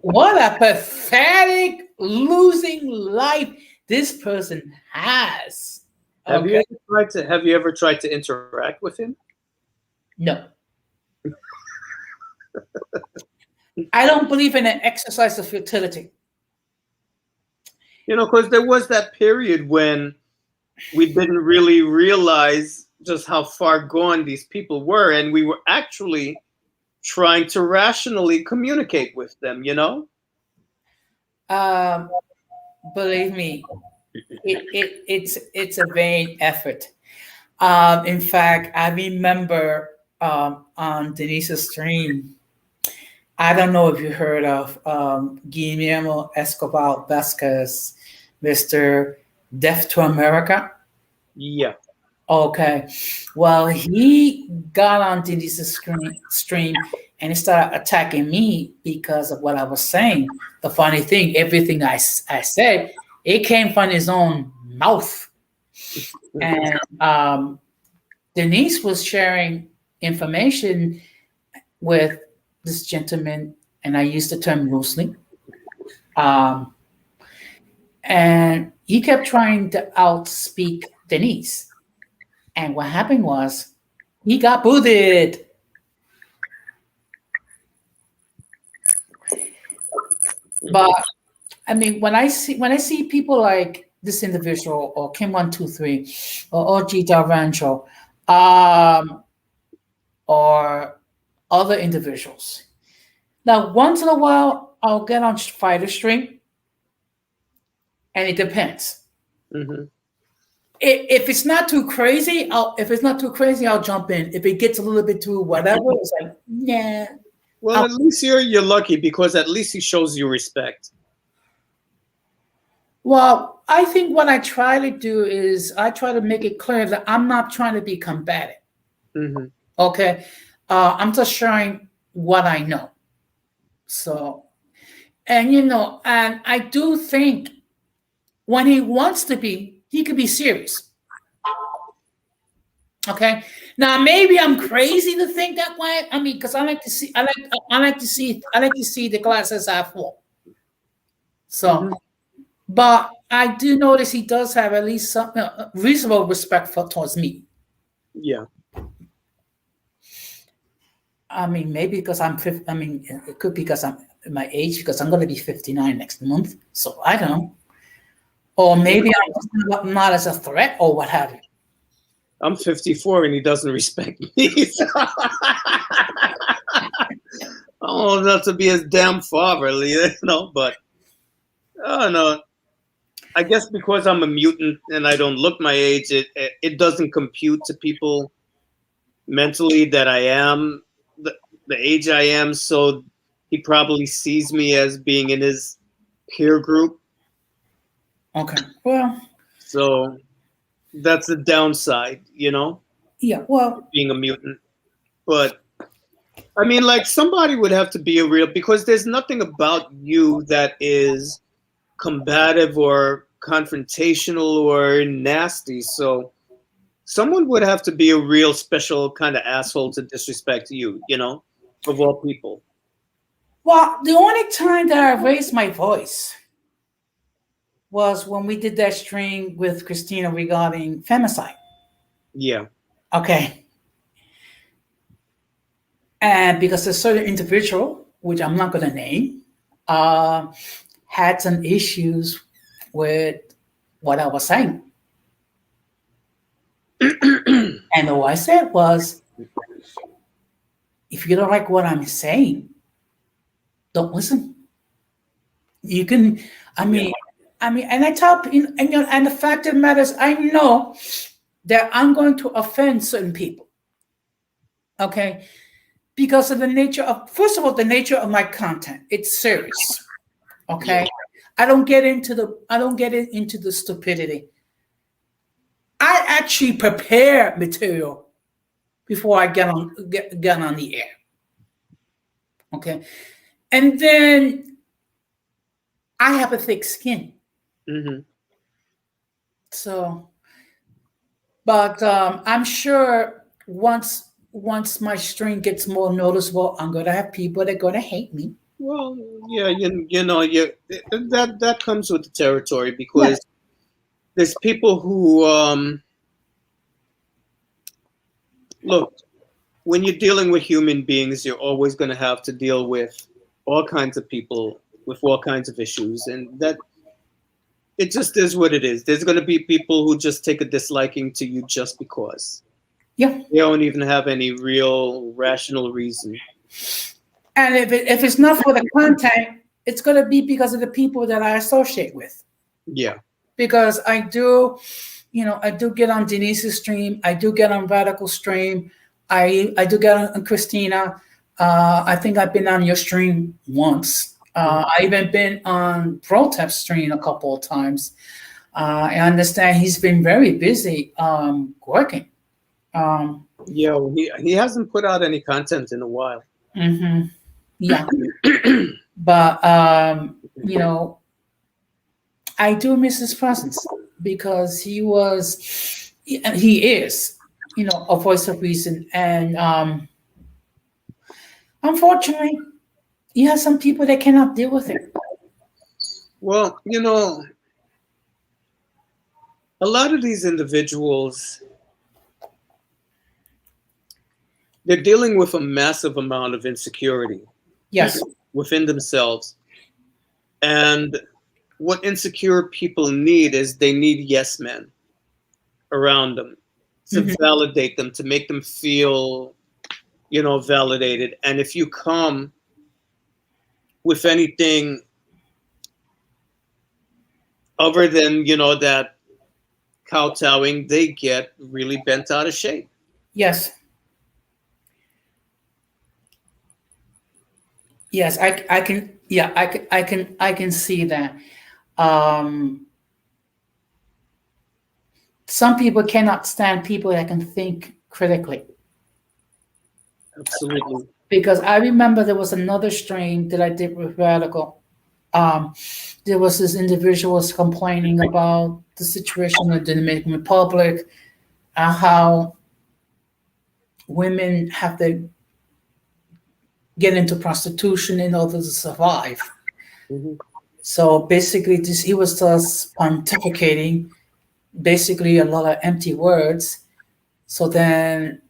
what a pathetic losing life this person has. Have you ever tried to interact with him? No. I don't believe in an exercise of futility. Because there was that period when we didn't really realize just how far gone these people were, and we were actually trying to rationally communicate with them, Believe me, it's a vain effort. In fact, I remember on Denise's stream, I don't know if you heard of Guillermo Escobar Vasquez, Mr. Deaf to America. Yeah. Okay. Well, he got on Denise's stream and he started attacking me because of what I was saying. The funny thing, everything I said, it came from his own mouth. And Denise was sharing information with this gentleman, and I use the term loosely. And he kept trying to outspeak Denise. And what happened was he got booted. But I mean, when I see people like this individual or Kim123 or OG Darancho, or other individuals. Now, once in a while, I'll get on Fighter Stream, and it depends. Mm-hmm. If it's not too crazy, I'll jump in. If it gets a little bit too whatever, it's like, nah. Well, at least you're lucky, because at least he shows you respect. Well, I think what I try to do is I try to make it clear that I'm not trying to be combative. Mm-hmm. Okay. I'm just sharing what I know. So, and and I do think when he wants to be, he could be serious. Okay. Now maybe I'm crazy to think that way. I mean, because I like to see the glass as half full. So, mm-hmm. But I do notice he does have at least some reasonable respect towards me. Yeah. I mean, maybe because it could be because I'm my age, because I'm going to be 59 next month. So I don't know. Or maybe I'm not as a threat or what have you. I'm 54 and he doesn't respect me. Oh, not to be his damn father, but oh no. I guess because I'm a mutant and I don't look my age, it doesn't compute to people mentally that I am the age I am. So he probably sees me as being in his peer group. Okay. Well, So that's the downside, yeah. Well, being a mutant. But I mean, like somebody would have to be a real, because there's nothing about you that is combative or confrontational or nasty. So someone would have to be a real special kind of asshole to disrespect you, of all people. well, the only time that I raised my voice was when we did that stream with Christina regarding femicide. Yeah. Okay. And because a certain individual, which I'm not going to name, uh, had some issues with what I was saying. And all I said was, if you don't like what I'm saying, don't listen. You can, and I tell you, and the fact of the matter is, I know that I'm going to offend certain people. Okay, because of the nature of, first of all, the nature of my content. It's serious. Okay, yeah. I don't get into the stupidity. I actually prepare material before I get on the air. Okay, and then I have a thick skin. Mm-hmm. So, but I'm sure once my stream gets more noticeable, I'm gonna have people that are gonna hate me. Well, yeah, that comes with the territory, because there's people who look, when you're dealing with human beings, you're always going to have to deal with all kinds of people with all kinds of issues, and that it just is what it is. There's going to be people who just take a disliking to you just because. Yeah. They don't even have any real rational reason. And if it's not for the content, it's going to be because of the people that I associate with. Yeah. Because I do get on Denise's stream. I do get on Radical stream. I do get on Christina. I think I've been on your stream once. I even been on Protep stream a couple of times. I understand he's been very busy working. Yeah, he hasn't put out any content in a while. Mm-hmm. Yeah. But, I do miss his presence because he is, a voice of reason. And unfortunately, you have some people that cannot deal with it. Well, a lot of these individuals, they're dealing with a massive amount of insecurity. Yes. Within themselves. And what insecure people need is they need yes men around them to validate them, to make them feel, validated. And if you come with anything other than, that kowtowing, they get really bent out of shape. Yes. Yes, I can. Yeah, I can see that. Some people cannot stand people that can think critically. Absolutely. Because I remember there was another stream that I did with Radical. There was this individual complaining about the situation in the Dominican Republic, how women have to get into prostitution in order to survive. Mm-hmm. So basically, he was just pontificating, basically a lot of empty words. So then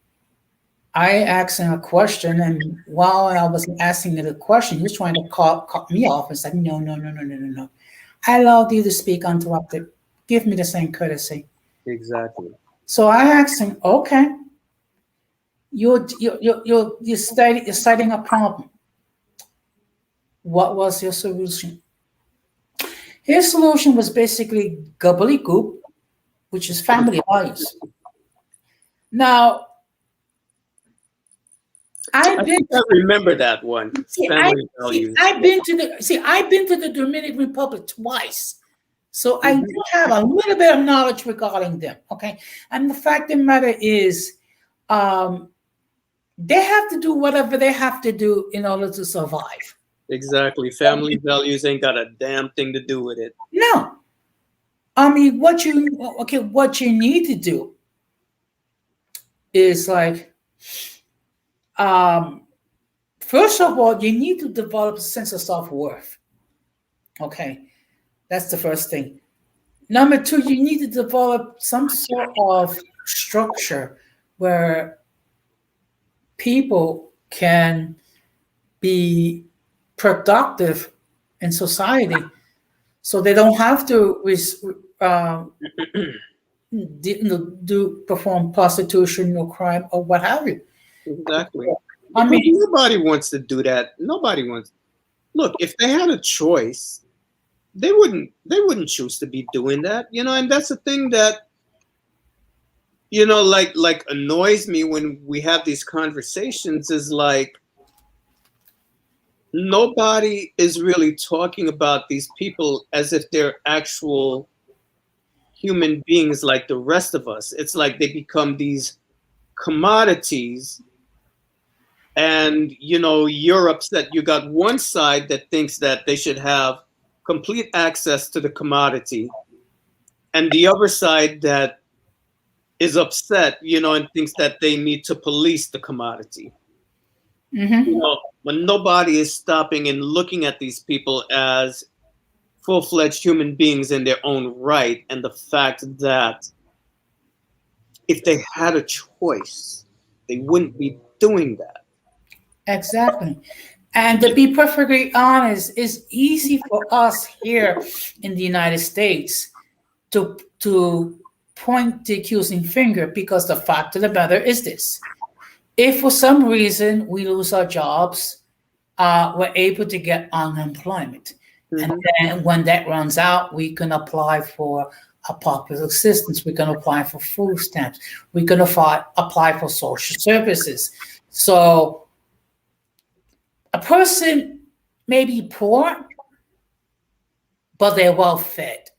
I asked him a question, and while I was asking him the question, he was trying to cut me off and said, no. I allowed you to speak uninterrupted. Give me the same courtesy. Exactly. So I asked him, okay, you're citing a problem. What was your solution? His solution was basically gobbledygook, which is family values. Now, I I've been think I remember that one. see, Family values. I've been to the Dominican Republic twice. So I Mhm. do have a little bit of knowledge regarding them. Okay. And the fact of the matter is, um, they have to do whatever they have to do in order to survive. Exactly. Family values ain't got a damn thing to do with it. No. I mean, what you need to do is like, um, first of all, you need to develop a sense of self worth. Okay, that's the first thing. Number two, you need to develop some sort of structure where people can be productive in society, so they don't have to uh, do perform prostitution or crime or what have you. Exactly. I Because mean, nobody wants to do that. Nobody wants. Look, if they had a choice, they wouldn't choose to be doing that. And that's the thing that like annoys me when we have these conversations is like nobody is really talking about these people as if they're actual human beings like the rest of us. It's like they become these commodities. And you're upset. You got one side that thinks that they should have complete access to the commodity, and the other side that is upset, and thinks that they need to police the commodity. mhm. When nobody is stopping and looking at these people as full-fledged human beings in their own right, and the fact that if they had a choice, they wouldn't be doing that. Exactly. And to be perfectly honest, it's easy for us here in the United States to point the accusing finger because the fact of the matter is this. If for some reason we lose our jobs, we're able to get unemployment. And Mhm. then when that runs out, we can apply for a popular assistance. We can apply for food stamps. We can apply for social services. So a person may be poor, but they're well fed.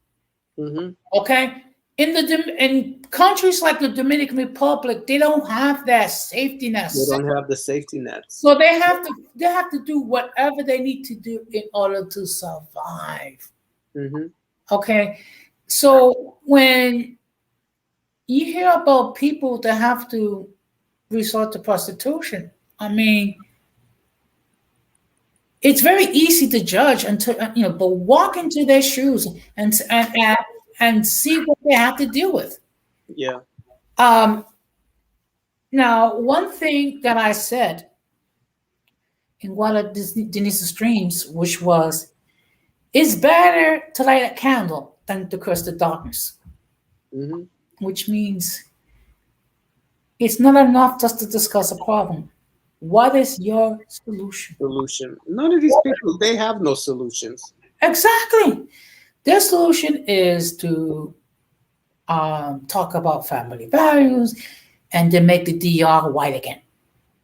Mhm. Okay, in countries like the Dominican Republic, they don't have that safety net, They don't have the safety nets. so they have to do whatever they need to do in order to survive. Mhm. Okay, so when you hear about people that have to resort to prostitution, I mean, it's very easy to judge until but walk into their shoes and see what they have to deal with. Yeah. Um, Now, one thing that I said in one of Denise's streams, which was, it's better to light a candle than to curse the darkness, Mhm. which means it's not enough just to discuss a problem. What is your solution? Solution. None of these people, they have no solutions. Exactly. Their solution is to talk about family values and then make the DR white again.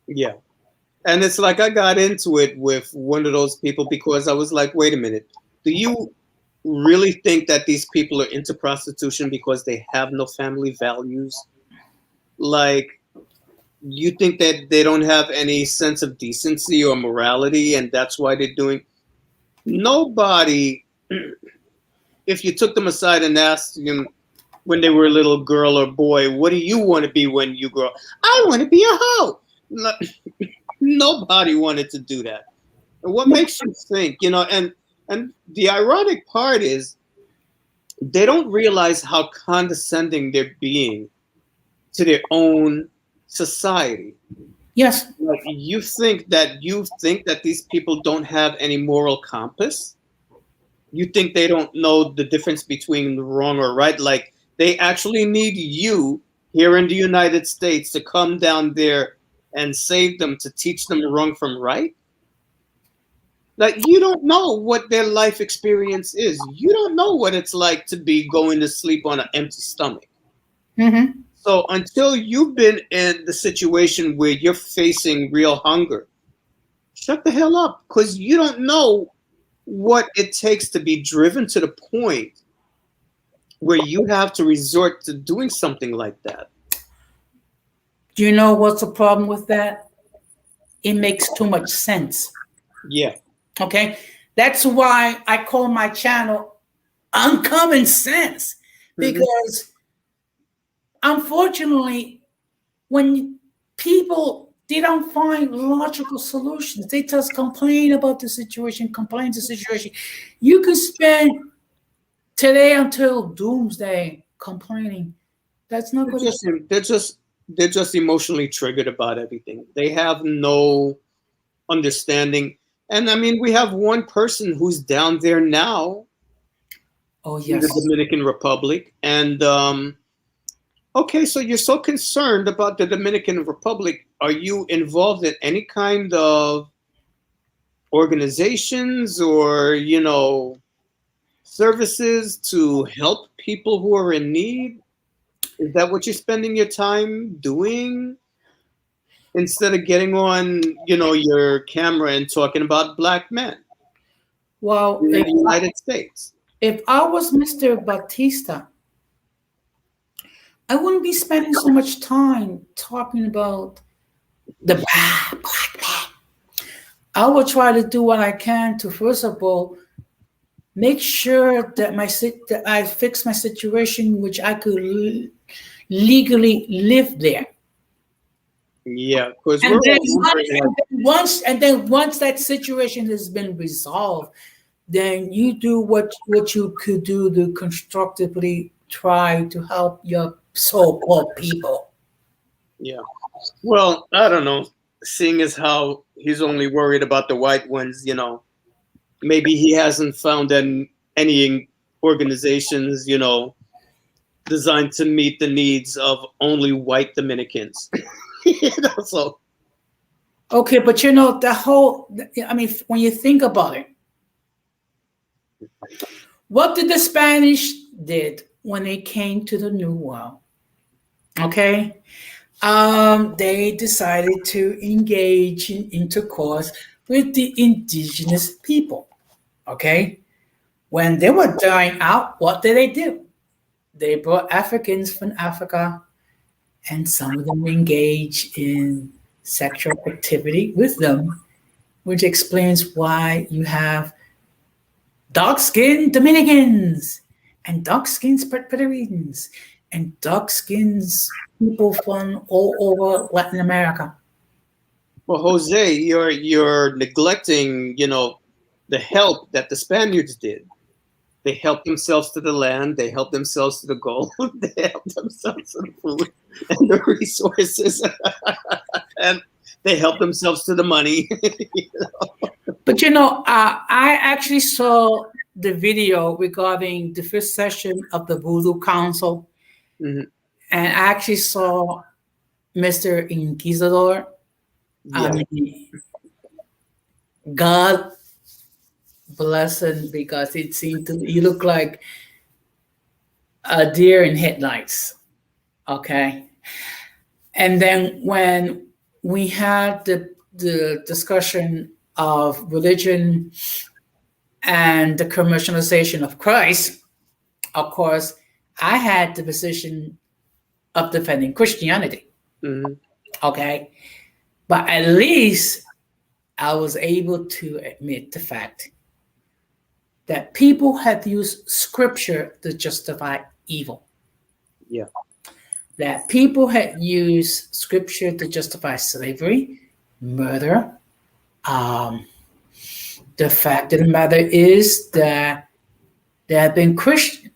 Yeah. And it's like I got into it with one of those people because I was like, wait a minute. Do you really think that these people are into prostitution because they have no family values? Like, you think that they don't have any sense of decency or morality and that's why they're doing. Nobody, if you took them aside and asked them when they were a little girl or boy, what do you want to be when you grow up? I want to be a hoe. Nobody wanted to do that. And what makes you think, and the ironic part is they don't realize how condescending they're being to their own society. Yes, Like you think that these people don't have any moral compass. You think they don't know the difference between wrong or right. Like they actually need you here in the United States to come down there and save them, to teach them wrong from right. Like, you don't know what their life experience is. You don't know what it's like to be going to sleep on an empty stomach. Mm-hmm. So until you've been in the situation where you're facing real hunger, shut the hell up, because you don't know what it takes to be driven to the point where you have to resort to doing something like that. Do you know what's the problem with that? It makes too much sense. Yeah. Okay. That's why I call my channel Uncommon Sense. Mhm. Because unfortunately, when people they don't find logical solutions, they just complain about the situation, complain the situation. You could spend today until doomsday complaining. That's not They're good. just they're just they're just emotionally triggered about everything. They have no understanding. And I mean, we have one person who's down there now Oh in the yes. Dominican Republic. And okay, so you're so concerned about the Dominican Republic. Are you involved in any kind of organizations or, services to help people who are in need? Is that what you're spending your time doing instead of getting on, your camera and talking about black men Well, in the United States? if I was Mr. Batista, I wouldn't be spending so much time talking about the black man. I will try to do what I can to first of all make sure that that I fix my situation, which I could legally live there. Yeah, because And we're then all wondering, like, once that situation has been resolved, then you do what you could do to constructively try to help your so-called people. yeah. Well, I don't know. Seeing as how he's only worried about the white ones, maybe he hasn't found any organizations, designed to meet the needs of only white Dominicans. So Okay, but the whole, I mean, when you think about it, what did the Spanish did when they came to the New World? Okay, they decided to engage in intercourse with the indigenous people. Okay, when they were dying out, what did they do? They brought Africans from Africa, and some of them engaged in sexual activity with them, which explains why you have dark-skinned Dominicans and dark-skinned Puerto Ricans and dark-skinned people from all over Latin America. well, Jose, you're neglecting, the help that the Spaniards did. They helped themselves to the land. They helped themselves to the gold. They helped themselves to the food and the resources, and they helped themselves to the money. But I actually saw the video regarding the first session of the Voodoo Council, Mhm. and I actually saw Mr. Inquisidor. I Yeah, mean, God bless him because it seemed to he looked like a deer in headlights. Okay, and then when we had the discussion of religion and the commercialization of Christ, of course, I had the position of defending Christianity. mhm. Okay, but at least I was able to admit the fact that people have used scripture to justify evil. Yeah. That people had used scripture to justify slavery, murder. Um, the fact of the matter is that there have been Christians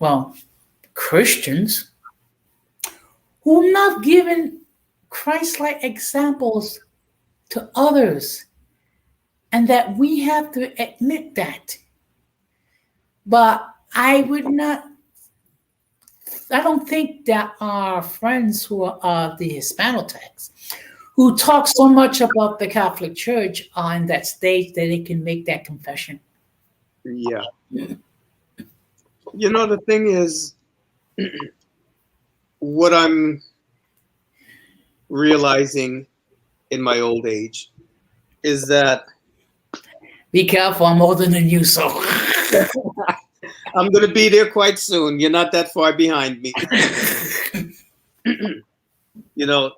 who have not given Christ-like examples to others, and that we have to admit that. But I would not. I don't think that our friends who are of the Hispanotex, who talk so much about the Catholic Church on that stage that they can make that confession. Yeah. You know, the thing is, what I'm realizing in my old age is that Be careful, I'm older than you, so. I'm going to be there quite soon. You're not that far behind me. you know,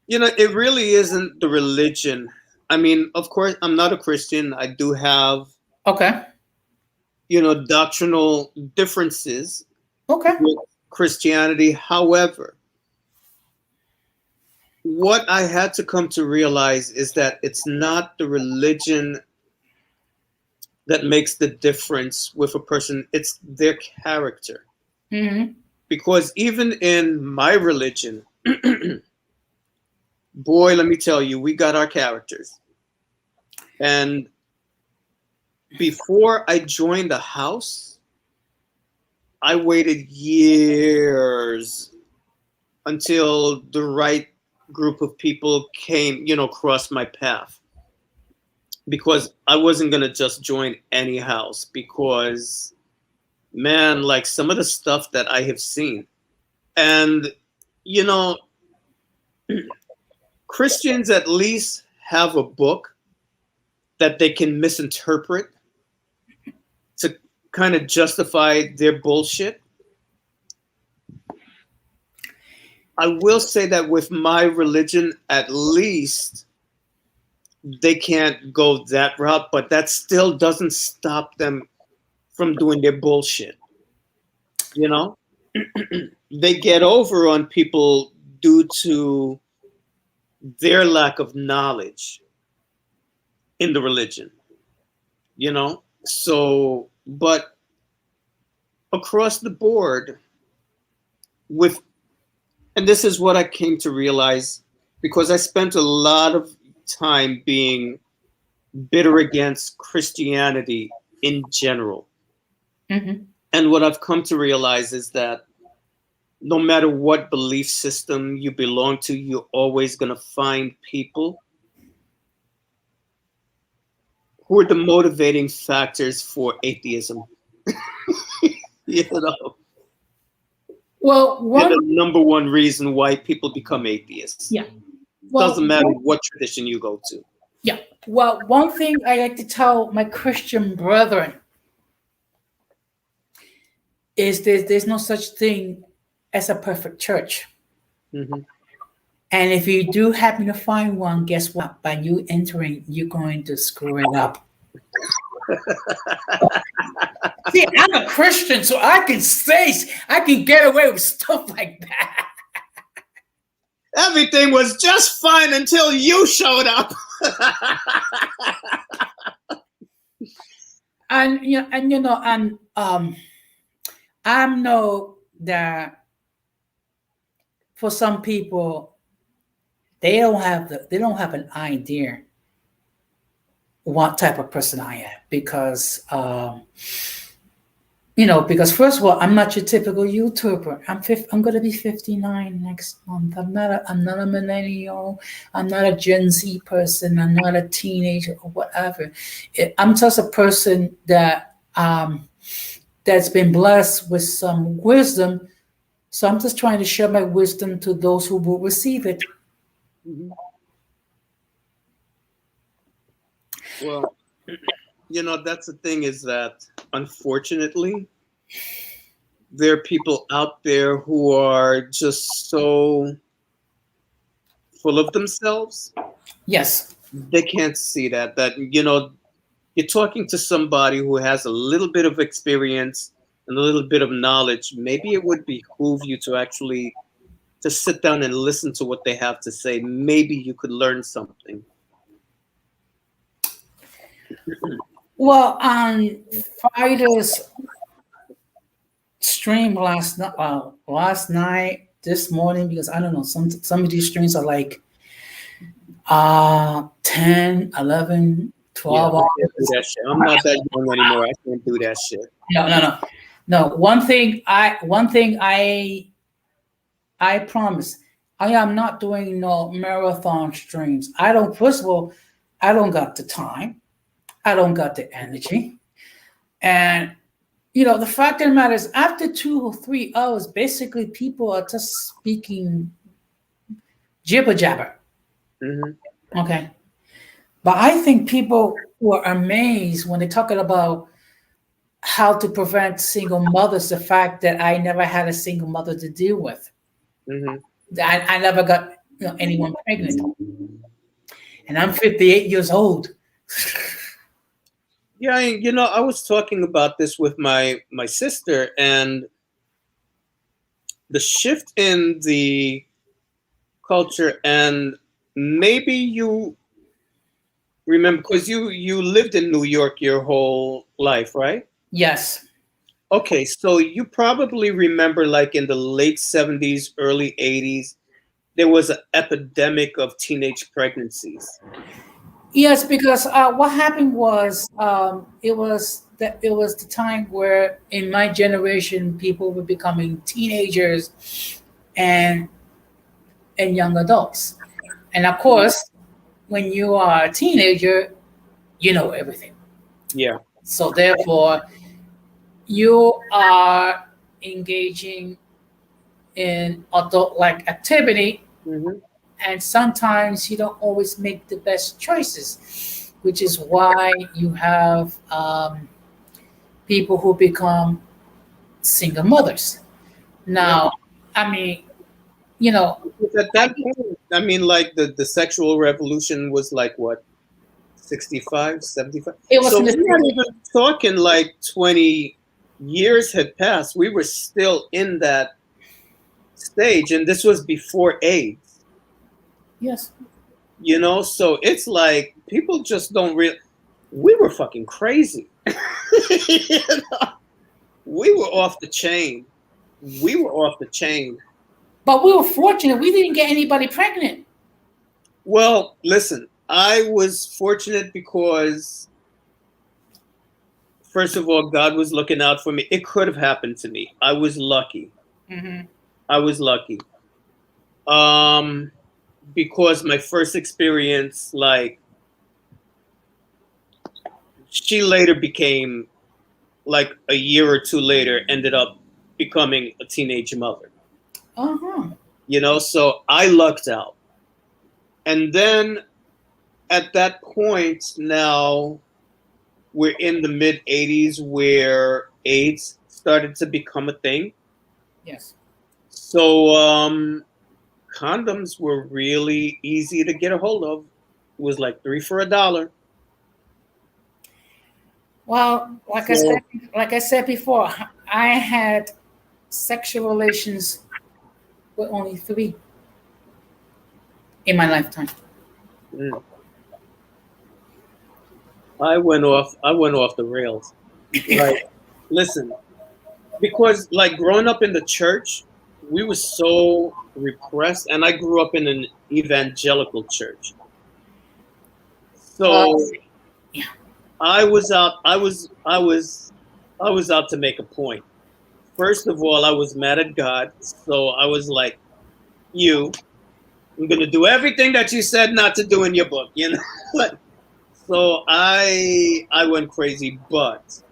it really isn't the religion. I mean, of course, I'm not a Christian. I do have, Okay. Doctrinal differences Okay. with Christianity. However, what I had to come to realize is that it's not the religion that makes the difference with a person, it's their character. Mm-hmm. Because even in my religion, boy, let me tell you, we got our characters. And before I joined the house, I waited years until the right group of people came, crossed my path. Because I wasn't going to just join any house because, man, like some of the stuff that I have seen. And, Christians at least have a book that they can misinterpret to kind of justify their bullshit. I will say that with my religion, at least they can't go that route, but that still doesn't stop them from doing their bullshit. They get over on people due to their lack of knowledge in the religion. So, but across the board and this is what I came to realize because I spent a lot of time being bitter against Christianity in general. Mm-hmm. And what I've come to realize is that no matter what belief system you belong to, you're always going to find people who are the motivating factors for atheism. Well, They're the number one reason why people become atheists. Yeah. Well, doesn't matter what tradition you go to. Yeah. Well, one thing I like to tell my Christian brethren is there's no such thing as a perfect church. Mm-hmm. And if you do happen to find one, guess what? By you entering, you're going to screw it up. See, I'm a Christian, so I can get away with stuff like that. Everything was just fine until you showed up. I know that for some people, they don't have an idea what type of person I am because because first of all, I'm not your typical YouTuber. I'm going to be 59 next month. I'm not a millennial. I'm not a Gen Z person. I'm not a teenager or whatever. I'm just a person that that's been blessed with some wisdom. So I'm just trying to share my wisdom to those who will receive it. Mm-hmm. Well, that's the thing is that, unfortunately, there are people out there who are just so full of themselves. Yes. They can't see that you're talking to somebody who has a little bit of experience and a little bit of knowledge. Maybe it would behoove you to actually just sit down and listen to what they have to say. Maybe you could learn something. Well, on Friday's stream last night, this morning, because I don't know, some of these streams are like 10, 11, 12 hours. That shit. I'm not that young anymore. I can't do that shit. No. One thing I promise, I am not doing no marathon streams. I don't. First of all, I don't got the time. I don't got the energy. And the fact of the matter is, after 2 or 3 hours, basically people are just speaking jibber jabber. Hmm. Okay. But I think people were amazed when they're talking about how to prevent single mothers, the fact that I never had a single mother to deal with. Hmm. I never got anyone pregnant. And I'm 58 years old. Yeah, I was talking about this with my sister, and the shift in the culture, and maybe you remember because you lived in New York your whole life, right? Yes. Okay, so you probably remember like in the late 70s, early 80s, there was an epidemic of teenage pregnancies. Yes, because what happened was it was the time where in my generation people were becoming teenagers and young adults. And of course, when you are a teenager, you know everything. Yeah. So therefore, you are engaging in adult like activity, Hmm. and sometimes you don't always make the best choices, which is why you have people who become single mothers. Yeah. Now, I mean, you know, Because at that point, I mean, like the sexual revolution was like what, 65, 75. it was So in the we're not 60s. even talking like 20 years had passed. We were still in that stage, and this was before AIDS. Yes. So it's like people just don't real. We were fucking crazy. You know? We were off the chain. We were off the chain. But we were fortunate. We didn't get anybody pregnant. Well, listen, I was fortunate because first of all, God was looking out for me. It could have happened to me. I was lucky. Hmm. I was lucky. Um, because my first experience, like, she later became, like, a year or two later, ended up becoming a teenage mother. Uh-huh. So I lucked out. And then at that point, now we're in the mid 80s where AIDS started to become a thing. Yes. So, condoms were really easy to get a hold of. It was like three for $1. Well, So like I said before, I had sexual relations with only three in my lifetime. mm, I went off the rails. Like, listen, because like growing up in the church, we were so repressed, and I grew up in an evangelical church. Well, So yeah. I was out. I was out to make a point. First of all, I was mad at God, so I was like, "You, I'm gonna do everything that you said not to do in your book." So I went crazy, but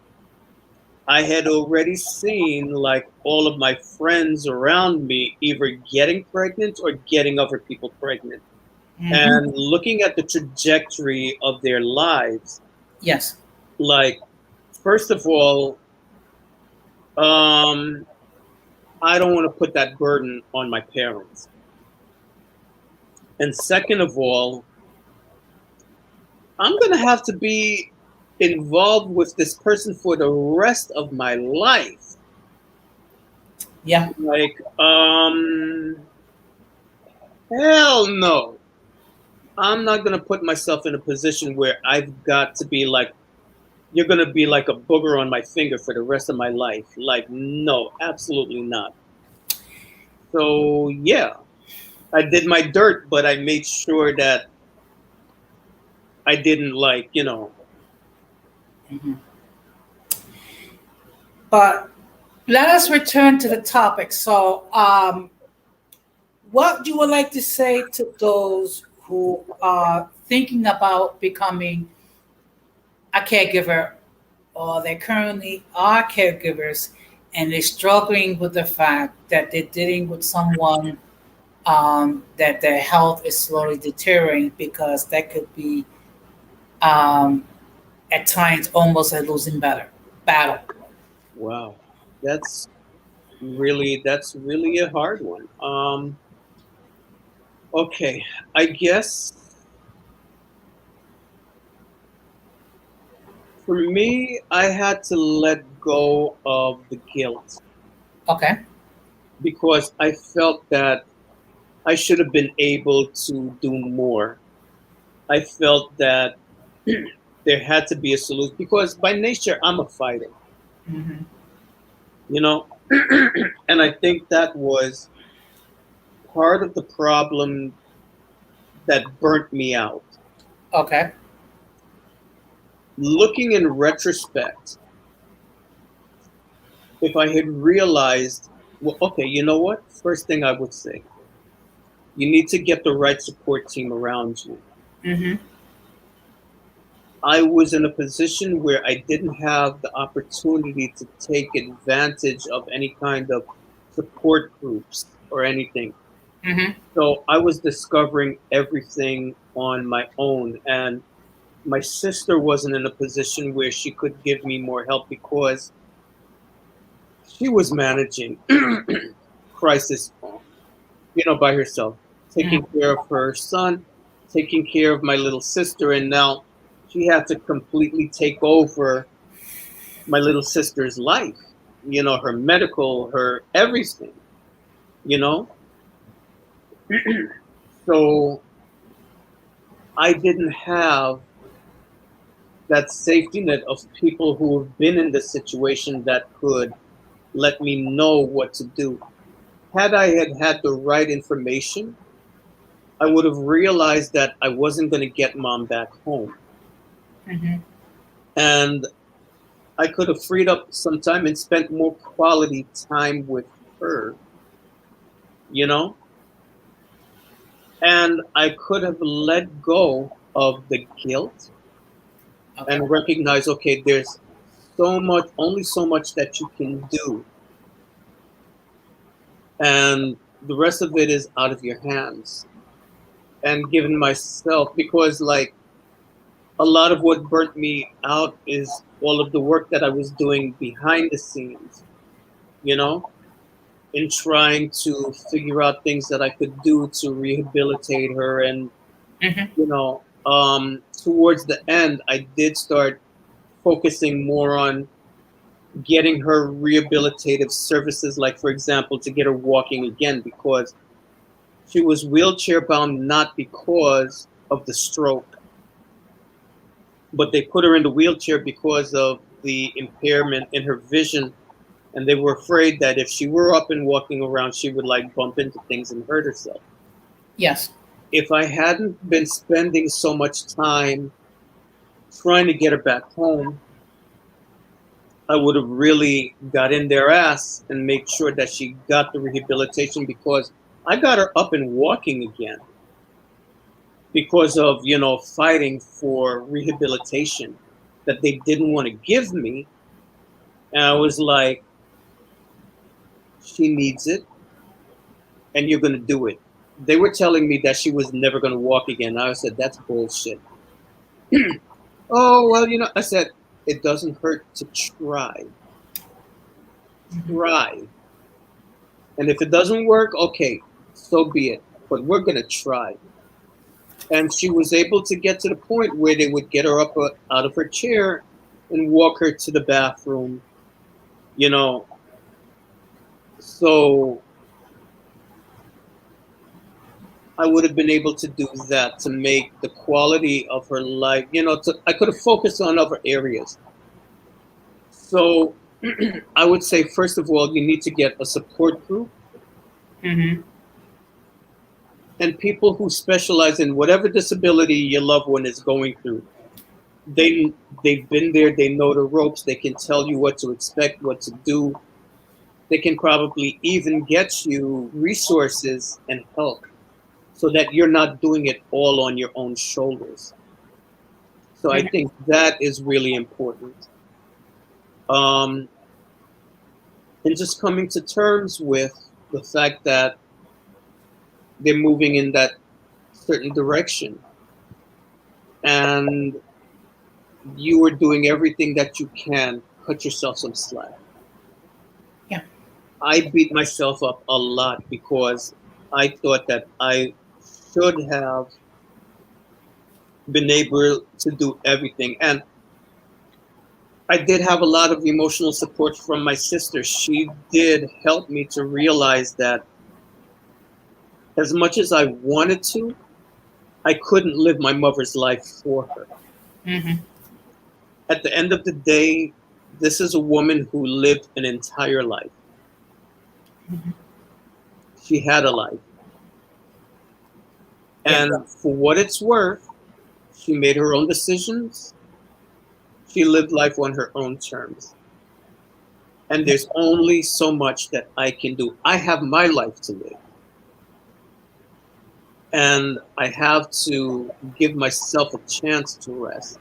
I had already seen like all of my friends around me either getting pregnant or getting other people pregnant, Hmm. and looking at the trajectory of their lives, Yes. like first of all, um, I don't want to put that burden on my parents, and second of all, I'm gonna have to be involved with this person for the rest of my life. Yeah. Like, hell no. I'm not gonna put myself in a position where I've got to be like, you're gonna be like a booger on my finger for the rest of my life. Like, no, absolutely not. So yeah, I did my dirt, but I made sure that I didn't like, Hmm. But let us return to the topic. So, What you would like to say to those who are thinking about becoming a caregiver, or they currently are caregivers and they're struggling with the fact that they're dealing with someone that their health is slowly deteriorating, because that could be um, at times almost a losing battle. Wow, that's that's really a hard one. Okay, I guess for me, I had to let go of the guilt Okay. because I felt that I should have been able to do more. I felt that there had to be a solution because by nature I'm a fighter, Hmm. you know, and I think that was part of the problem that burnt me out. Okay. Looking in retrospect, if I had realized, well, okay, you know what? First thing I would say, you need to get the right support team around you. Hmm. I was in a position where I didn't have the opportunity to take advantage of any kind of support groups or anything. Hmm. So I was discovering everything on my own. And my sister wasn't in a position where she could give me more help because she was managing crisis, by herself, taking Hmm. care of her son, taking care of my little sister, and now she had to completely take over my little sister's life, her medical, her everything, you know? So I didn't have that safety net of people who have been in this situation that could let me know what to do. Had I had the right information, I would have realized that I wasn't going to get mom back home. Hmm. And I could have freed up some time and spent more quality time with her, you know? And I could have let go of the guilt Okay. and recognize, okay, there's so much, only so much that you can do. And the rest of it is out of your hands. And given myself, because like a lot of what burnt me out is all of the work that I was doing behind the scenes, you know, in trying to figure out things that I could do to rehabilitate her. And, Hmm. towards the end, I did start focusing more on getting her rehabilitative services, like, for example, to get her walking again, because she was wheelchair bound not because of the stroke, but they put her in the wheelchair because of the impairment in her vision. And they were afraid that if she were up and walking around, she would like bump into things and hurt herself. Yes. If I hadn't been spending so much time trying to get her back home, I would have really got in their ass and made sure that she got the rehabilitation, because I got her up and walking again because of, fighting for rehabilitation that they didn't want to give me. And I was like, she needs it and you're going to do it. They were telling me that she was never going to walk again. I said, that's bullshit. Oh, well, I said, it doesn't hurt to try. Hmm. Try. And if it doesn't work, okay, so be it. But we're going to try. And she was able to get to the point where they would get her up out of her chair and walk her to the bathroom, you know. So I would have been able to do that to make the quality of her life, I could have focused on other areas. So I would say, first of all, you need to get a support group Hmm. and people who specialize in whatever disability your loved one is going through. They've been there, they know the ropes, they can tell you what to expect, what to do. they can probably even get you resources and help so that you're not doing it all on your own shoulders. So I Mhm. think that is really important. Um, and just coming to terms with the fact that they're moving in that certain direction and you are doing everything that you can, cut yourself some slack. Yeah. I beat myself up a lot because I thought that I should have been able to do everything. And I did have a lot of emotional support from my sister. She did help me to realize that as much as I wanted to, I couldn't live my mother's life for her. Hmm. At the end of the day, this is a woman who lived an entire life. Hmm. She had a life. Yeah. And for what it's worth, she made her own decisions. She lived life on her own terms. And there's only so much that I can do. I have my life to live. And I have to give myself a chance to rest.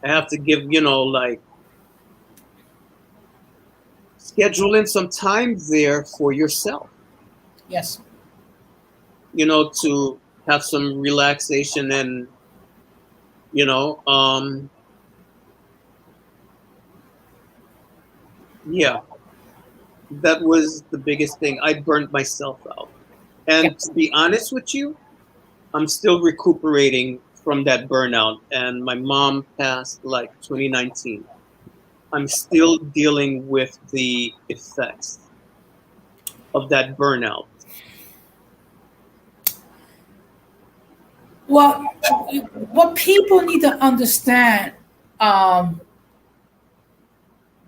I have to give, like schedule in some time there for yourself, Yes. to have some relaxation and, you know, um, yeah, that was the biggest thing. I burnt myself out. Yeah. And to be honest with you, I'm still recuperating from that burnout. And my mom passed like 2019. I'm still dealing with the effects of that burnout. Well, what people need to understand, um,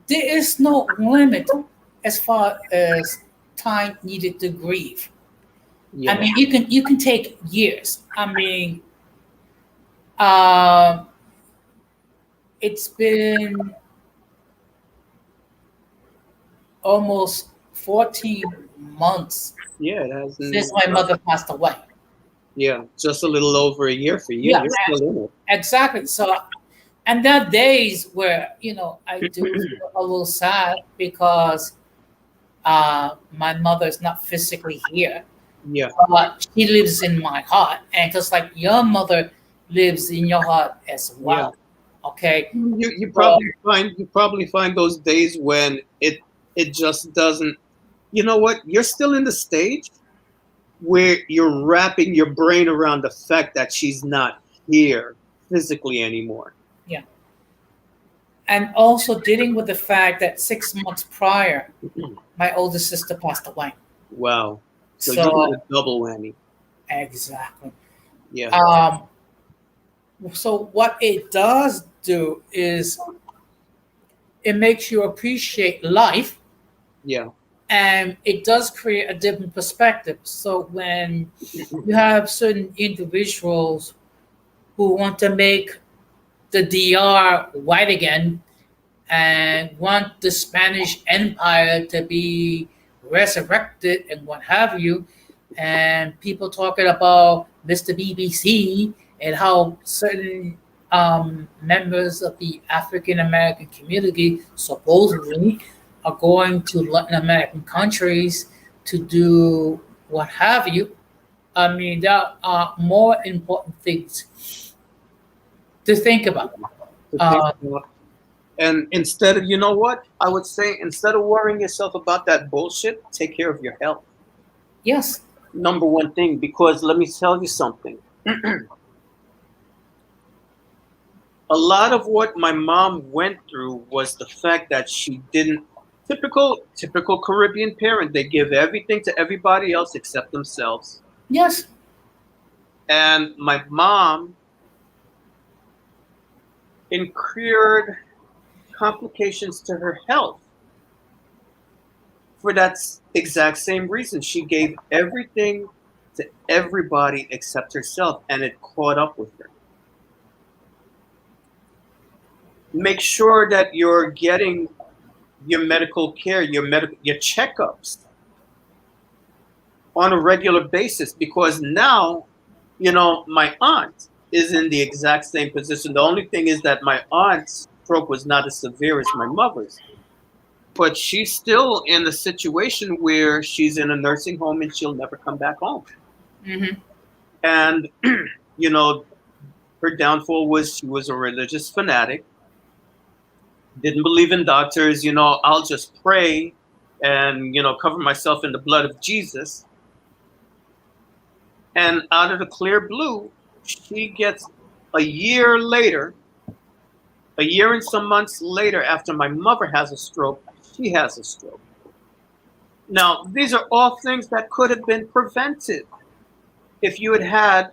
there is no limit as far as time needed to grieve. I Yeah, mean, you can take years. I mean, um, it's been almost 14 months yeah, it since hasn't. my mother passed away. Yeah, just a little over a year for you. Yeah, You're still in it. exactly. So, and there are days where I do feel a little sad because my mother is not physically here, Yeah, but she lives in my heart, and just like your mother lives in your heart as yeah. well. Okay, You so probably find those days when it just doesn't. You know what? You're still in the stage where you're wrapping your brain around the fact that she's not here physically anymore. yeah, and also dealing with the fact that 6 months prior, my older sister passed away. Wow. So you So get a double whammy. exactly. Yeah, Um, so what it does do is it makes you appreciate life, yeah, and it does create a different perspective. So when you have certain individuals who want to make the DR white again and want the Spanish Empire to be resurrected and what have you, and people talking about Mr. BBC and how certain members of the African American community supposedly are going to Latin American countries to do what have you. I mean, there are more important things to think about. to think Uh, about. And instead of, you know what? I would say instead of worrying yourself about that bullshit, take care of your health. yes, Number one thing, because let me tell you something. A lot of what my mom went through was the fact that she didn't typical Caribbean parent, they give everything to everybody else except themselves. yes, And my mom incurred complications to her health for that exact same reason. She gave everything to everybody except herself, and it caught up with her. Make sure that you're getting your medical care, your checkups on a regular basis, because now, my aunt is in the exact same position. The only thing is that my aunt's stroke was not as severe as my mother's, but she's still in a situation where she's in a nursing home and she'll never come back home. Mm-hmm. And, you know, her downfall was she was a religious fanatic, didn't believe in doctors. I'll just pray and, cover myself in the blood of Jesus. And out of the clear blue, she gets a year later, a year and some months later, after my mother has a stroke, she has a stroke. Now, these are all things that could have been prevented if you had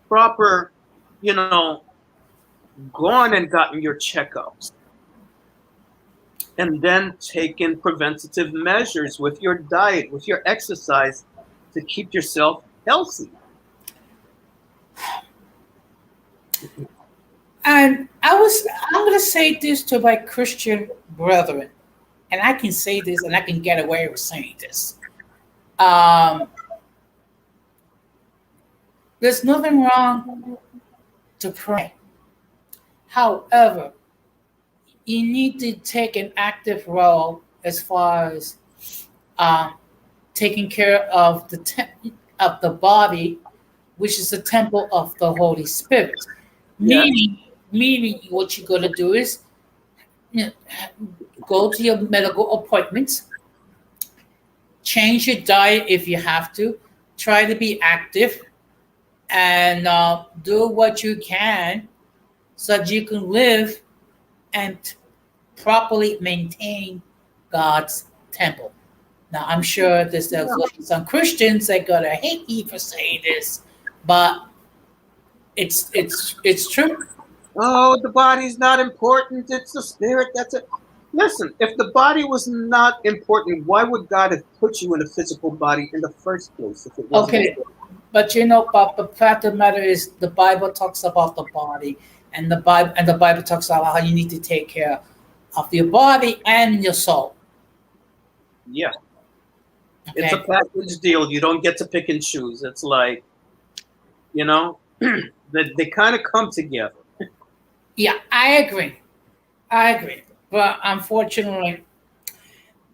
proper, gone and gotten your checkups and then taken preventative measures with your diet, with your exercise to keep yourself healthy. And I'm going to say this to my Christian brethren, and I can say this and I can get away with saying this. There's nothing wrong to pray. However, you need to take an active role as far as taking care of of the body, which is the temple of the Holy Spirit. Yeah. Meaning, what you're going to do is go to your medical appointments, change your diet if you have to, try to be active, and do what you can so that you can live and properly maintain God's temple. Now, I'm sure there's some Christians that are gonna hate me for saying this, but it's true. Oh, the body's not important. It's the spirit. That's it. Listen, if the body was not important, why would God have put you in a physical body in the first place? If it wasn't Okay, but but the fact of the matter is, the Bible talks about the body, and the Bible talks about how you need to take care of your body and your soul. Yeah. Okay? It's a package deal. You don't get to pick and choose. It's like, they kind of come together. Yeah, I agree. But unfortunately,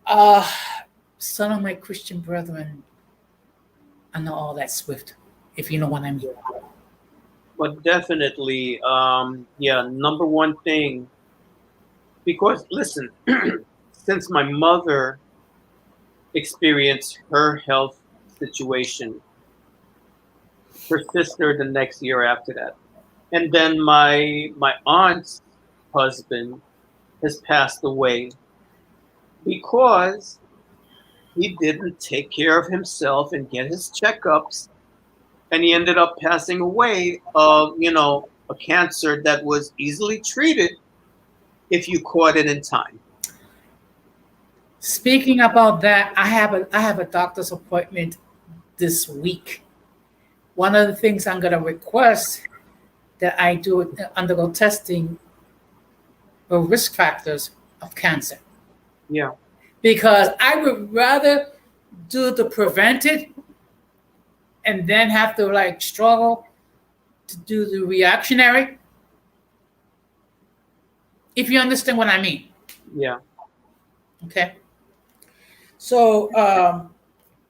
some of my Christian brethren are not all that swift, if you know what I mean. But definitely, number one thing, because listen, since my mother experienced her health situation, her sister the next year after that, and then my aunt's husband has passed away because he didn't take care of himself and get his checkups, and he ended up passing away of a cancer that was easily treated if you caught it in time. Speaking about that, I have a doctor's appointment this week. One of the things I'm going to request that I do undergo testing for risk factors of cancer. Yeah. Because I would rather do the prevented and then have to struggle to do the reactionary. If you understand what I mean. Yeah. Okay. So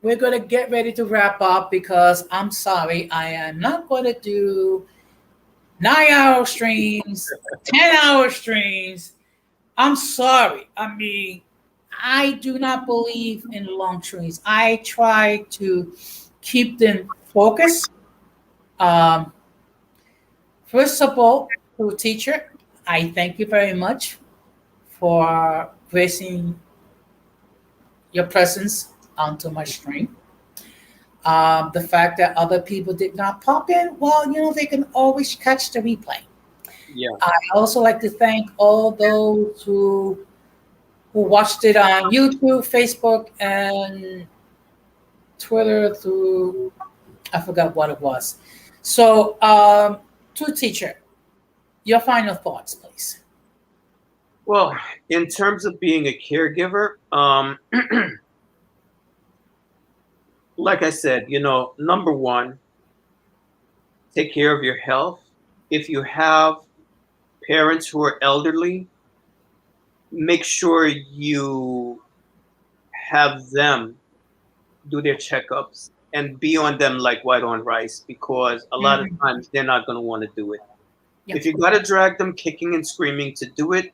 we're going to get ready to wrap up because I'm sorry, I am not going to do 9-hour streams, 10-hour streams. I'm sorry. I mean, I do not believe in long streams. I try to keep them focused. First of all, to teacher, I thank you very much for gracing your presence onto my stream. The fact that other people did not pop in, well, they can always catch the replay. Yeah. I also like to thank all those who watched it on YouTube, Facebook, and Twitter through, I forgot what it was. So, to teacher, your final thoughts, please. Well, in terms of being a caregiver, like I said, number one, take care of your health. If you have parents who are elderly, make sure you have them do their checkups and be on them like white on rice, because a lot of Mhm. times they're not going to want to do it. Yeah. If you got to drag them kicking and screaming to do it,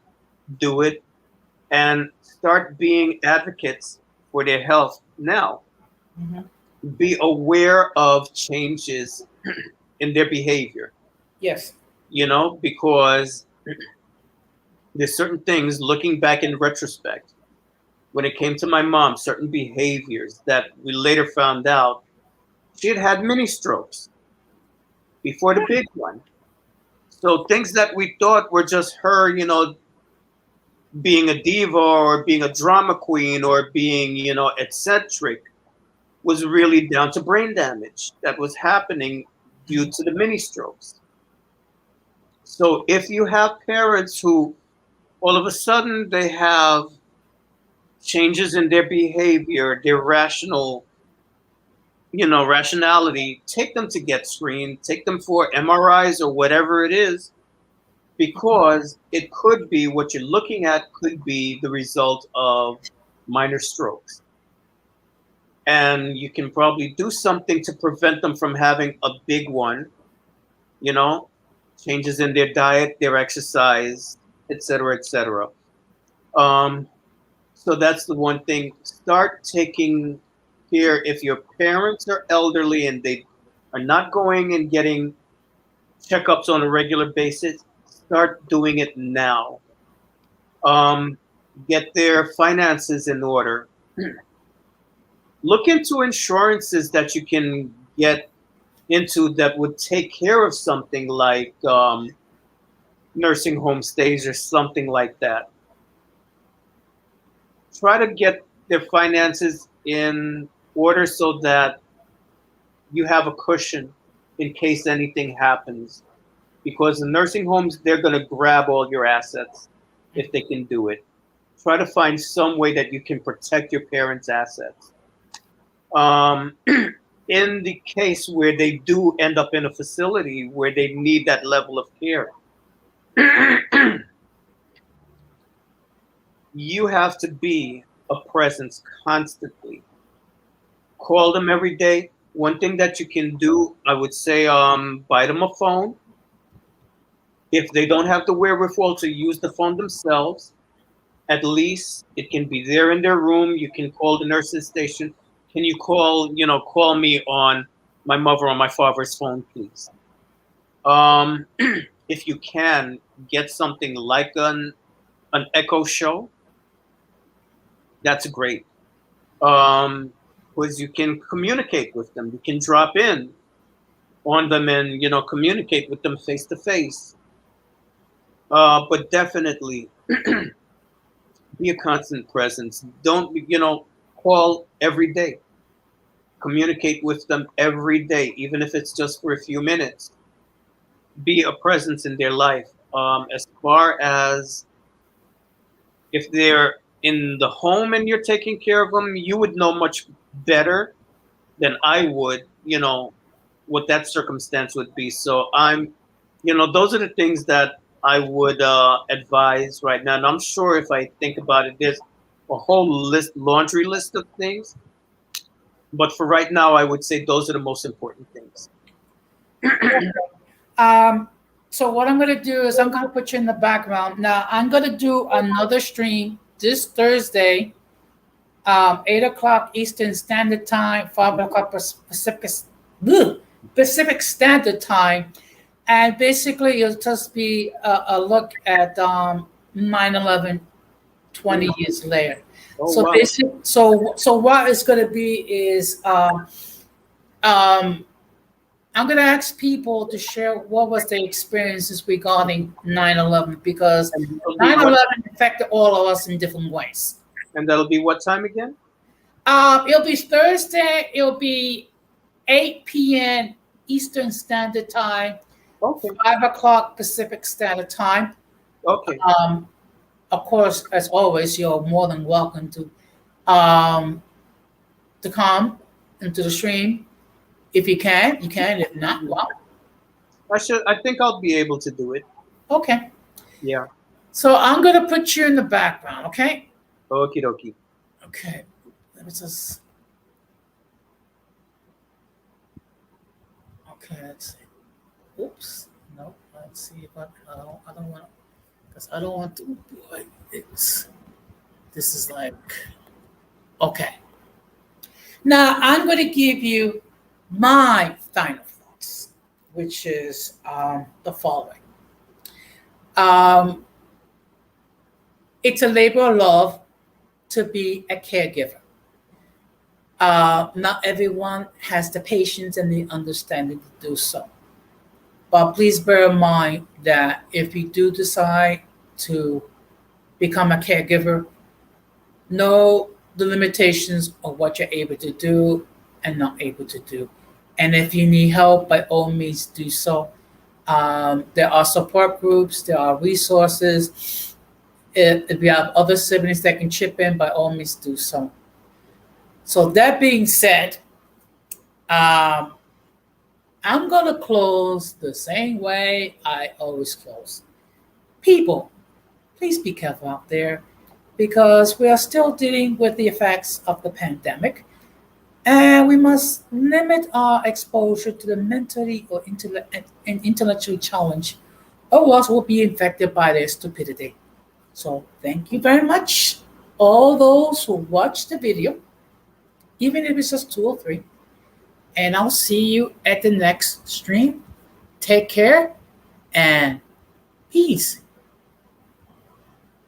and start being advocates for their health now. Mhm. Be aware of changes in their behavior, Yes. because there's certain things, looking back in retrospect, when it came to my mom, certain behaviors that we later found out she had had mini strokes before the big one. So things that we thought were just her, being a diva or being a drama queen or being, eccentric, was really down to brain damage that was happening due to the mini strokes. So if you have parents who all of a sudden they have changes in their behavior, their rationality, take them to get screened, take them for MRIs or whatever it is, because it could be, what you're looking at could be the result of minor strokes. And you can probably do something to prevent them from having a big one, you know, changes in their diet, their exercise, et cetera, et cetera. Um, so that's the one thing. Start taking care. If your parents are elderly and they are not going and getting checkups on a regular basis, start doing it now. Um, get their finances in order. Look into insurances that you can get into that would take care of something like nursing home stays or something like that. Try to get their finances in order so that you have a cushion in case anything happens. Because the nursing homes, they're going to grab all your assets if they can do it. Try to find some way that you can protect your parents' assets. Um, in the case where they do end up in a facility where they need that level of care, you have to be a presence constantly. Call them every day. One thing that you can do, I would say, buy them a phone. If they don't have the wherewithal to use the phone themselves, at least it can be there in their room. You can call the nurses station. Can you call me on my mother or my father's phone, please? Um, if you can get something like an Echo Show, that's great. Because you can communicate with them. You can drop in on them and communicate with them face to face. But definitely be a constant presence. Don't call every day. Communicate with them every day, even if it's just for a few minutes. Be a presence in their life. As far as if they're in the home and you're taking care of them, you would know much better than I would, what that circumstance would be. So those are the things that I would advise right now. And I'm sure if I think about it, there's a whole laundry list of things. But for right now, I would say those are the most important things. Um, so what I'm gonna do is I'm gonna put you in the background. Now I'm gonna do another stream this Thursday, 8 o'clock Eastern Standard Time, 5 o'clock Pacific Standard Time, and basically it'll just be a look at 9/11 20 years later. Oh So wow! so what it's gonna be is um, I'm going to ask people to share what was their experiences regarding 9/11 because And that'll be 9/11 affected all of us in different ways. what time again? It'll be Thursday. It'll be 8 p.m. Eastern Standard Time, Okay. 5 o'clock Pacific Standard Time. Okay. Um, of course, as always, you're more than welcome um, to come into the stream. If you can, you can. If not, well, I think I'll be able to do it. okay. Yeah. So I'm gonna put you in the background, okay? Okie dokie. Okay. Let me just. Okay, let's see. Oops. No, let's see if I don't want because I don't want to. Boy, it's this is like okay. Now I'm going to give you my final thoughts, which is the following. Um, it's a labor of love to be a caregiver. Not everyone has the patience and the understanding to do so. But please bear in mind that if you do decide to become a caregiver, know the limitations of what you're able to do and not able to do. And if you need help, by all means, do so. There are support groups, there are resources. If you have other siblings that can chip in, by all means, do so. So, that being said, um, I'm going to close the same way I always close. People, please be careful out there because we are still dealing with the effects of the pandemic. And we must limit our exposure to the mentally or intellectually challenged, or else we'll be infected by their stupidity. So, thank you very much, all those who watched the video, even if it's just two or three. And I'll see you at the next stream. Take care and peace.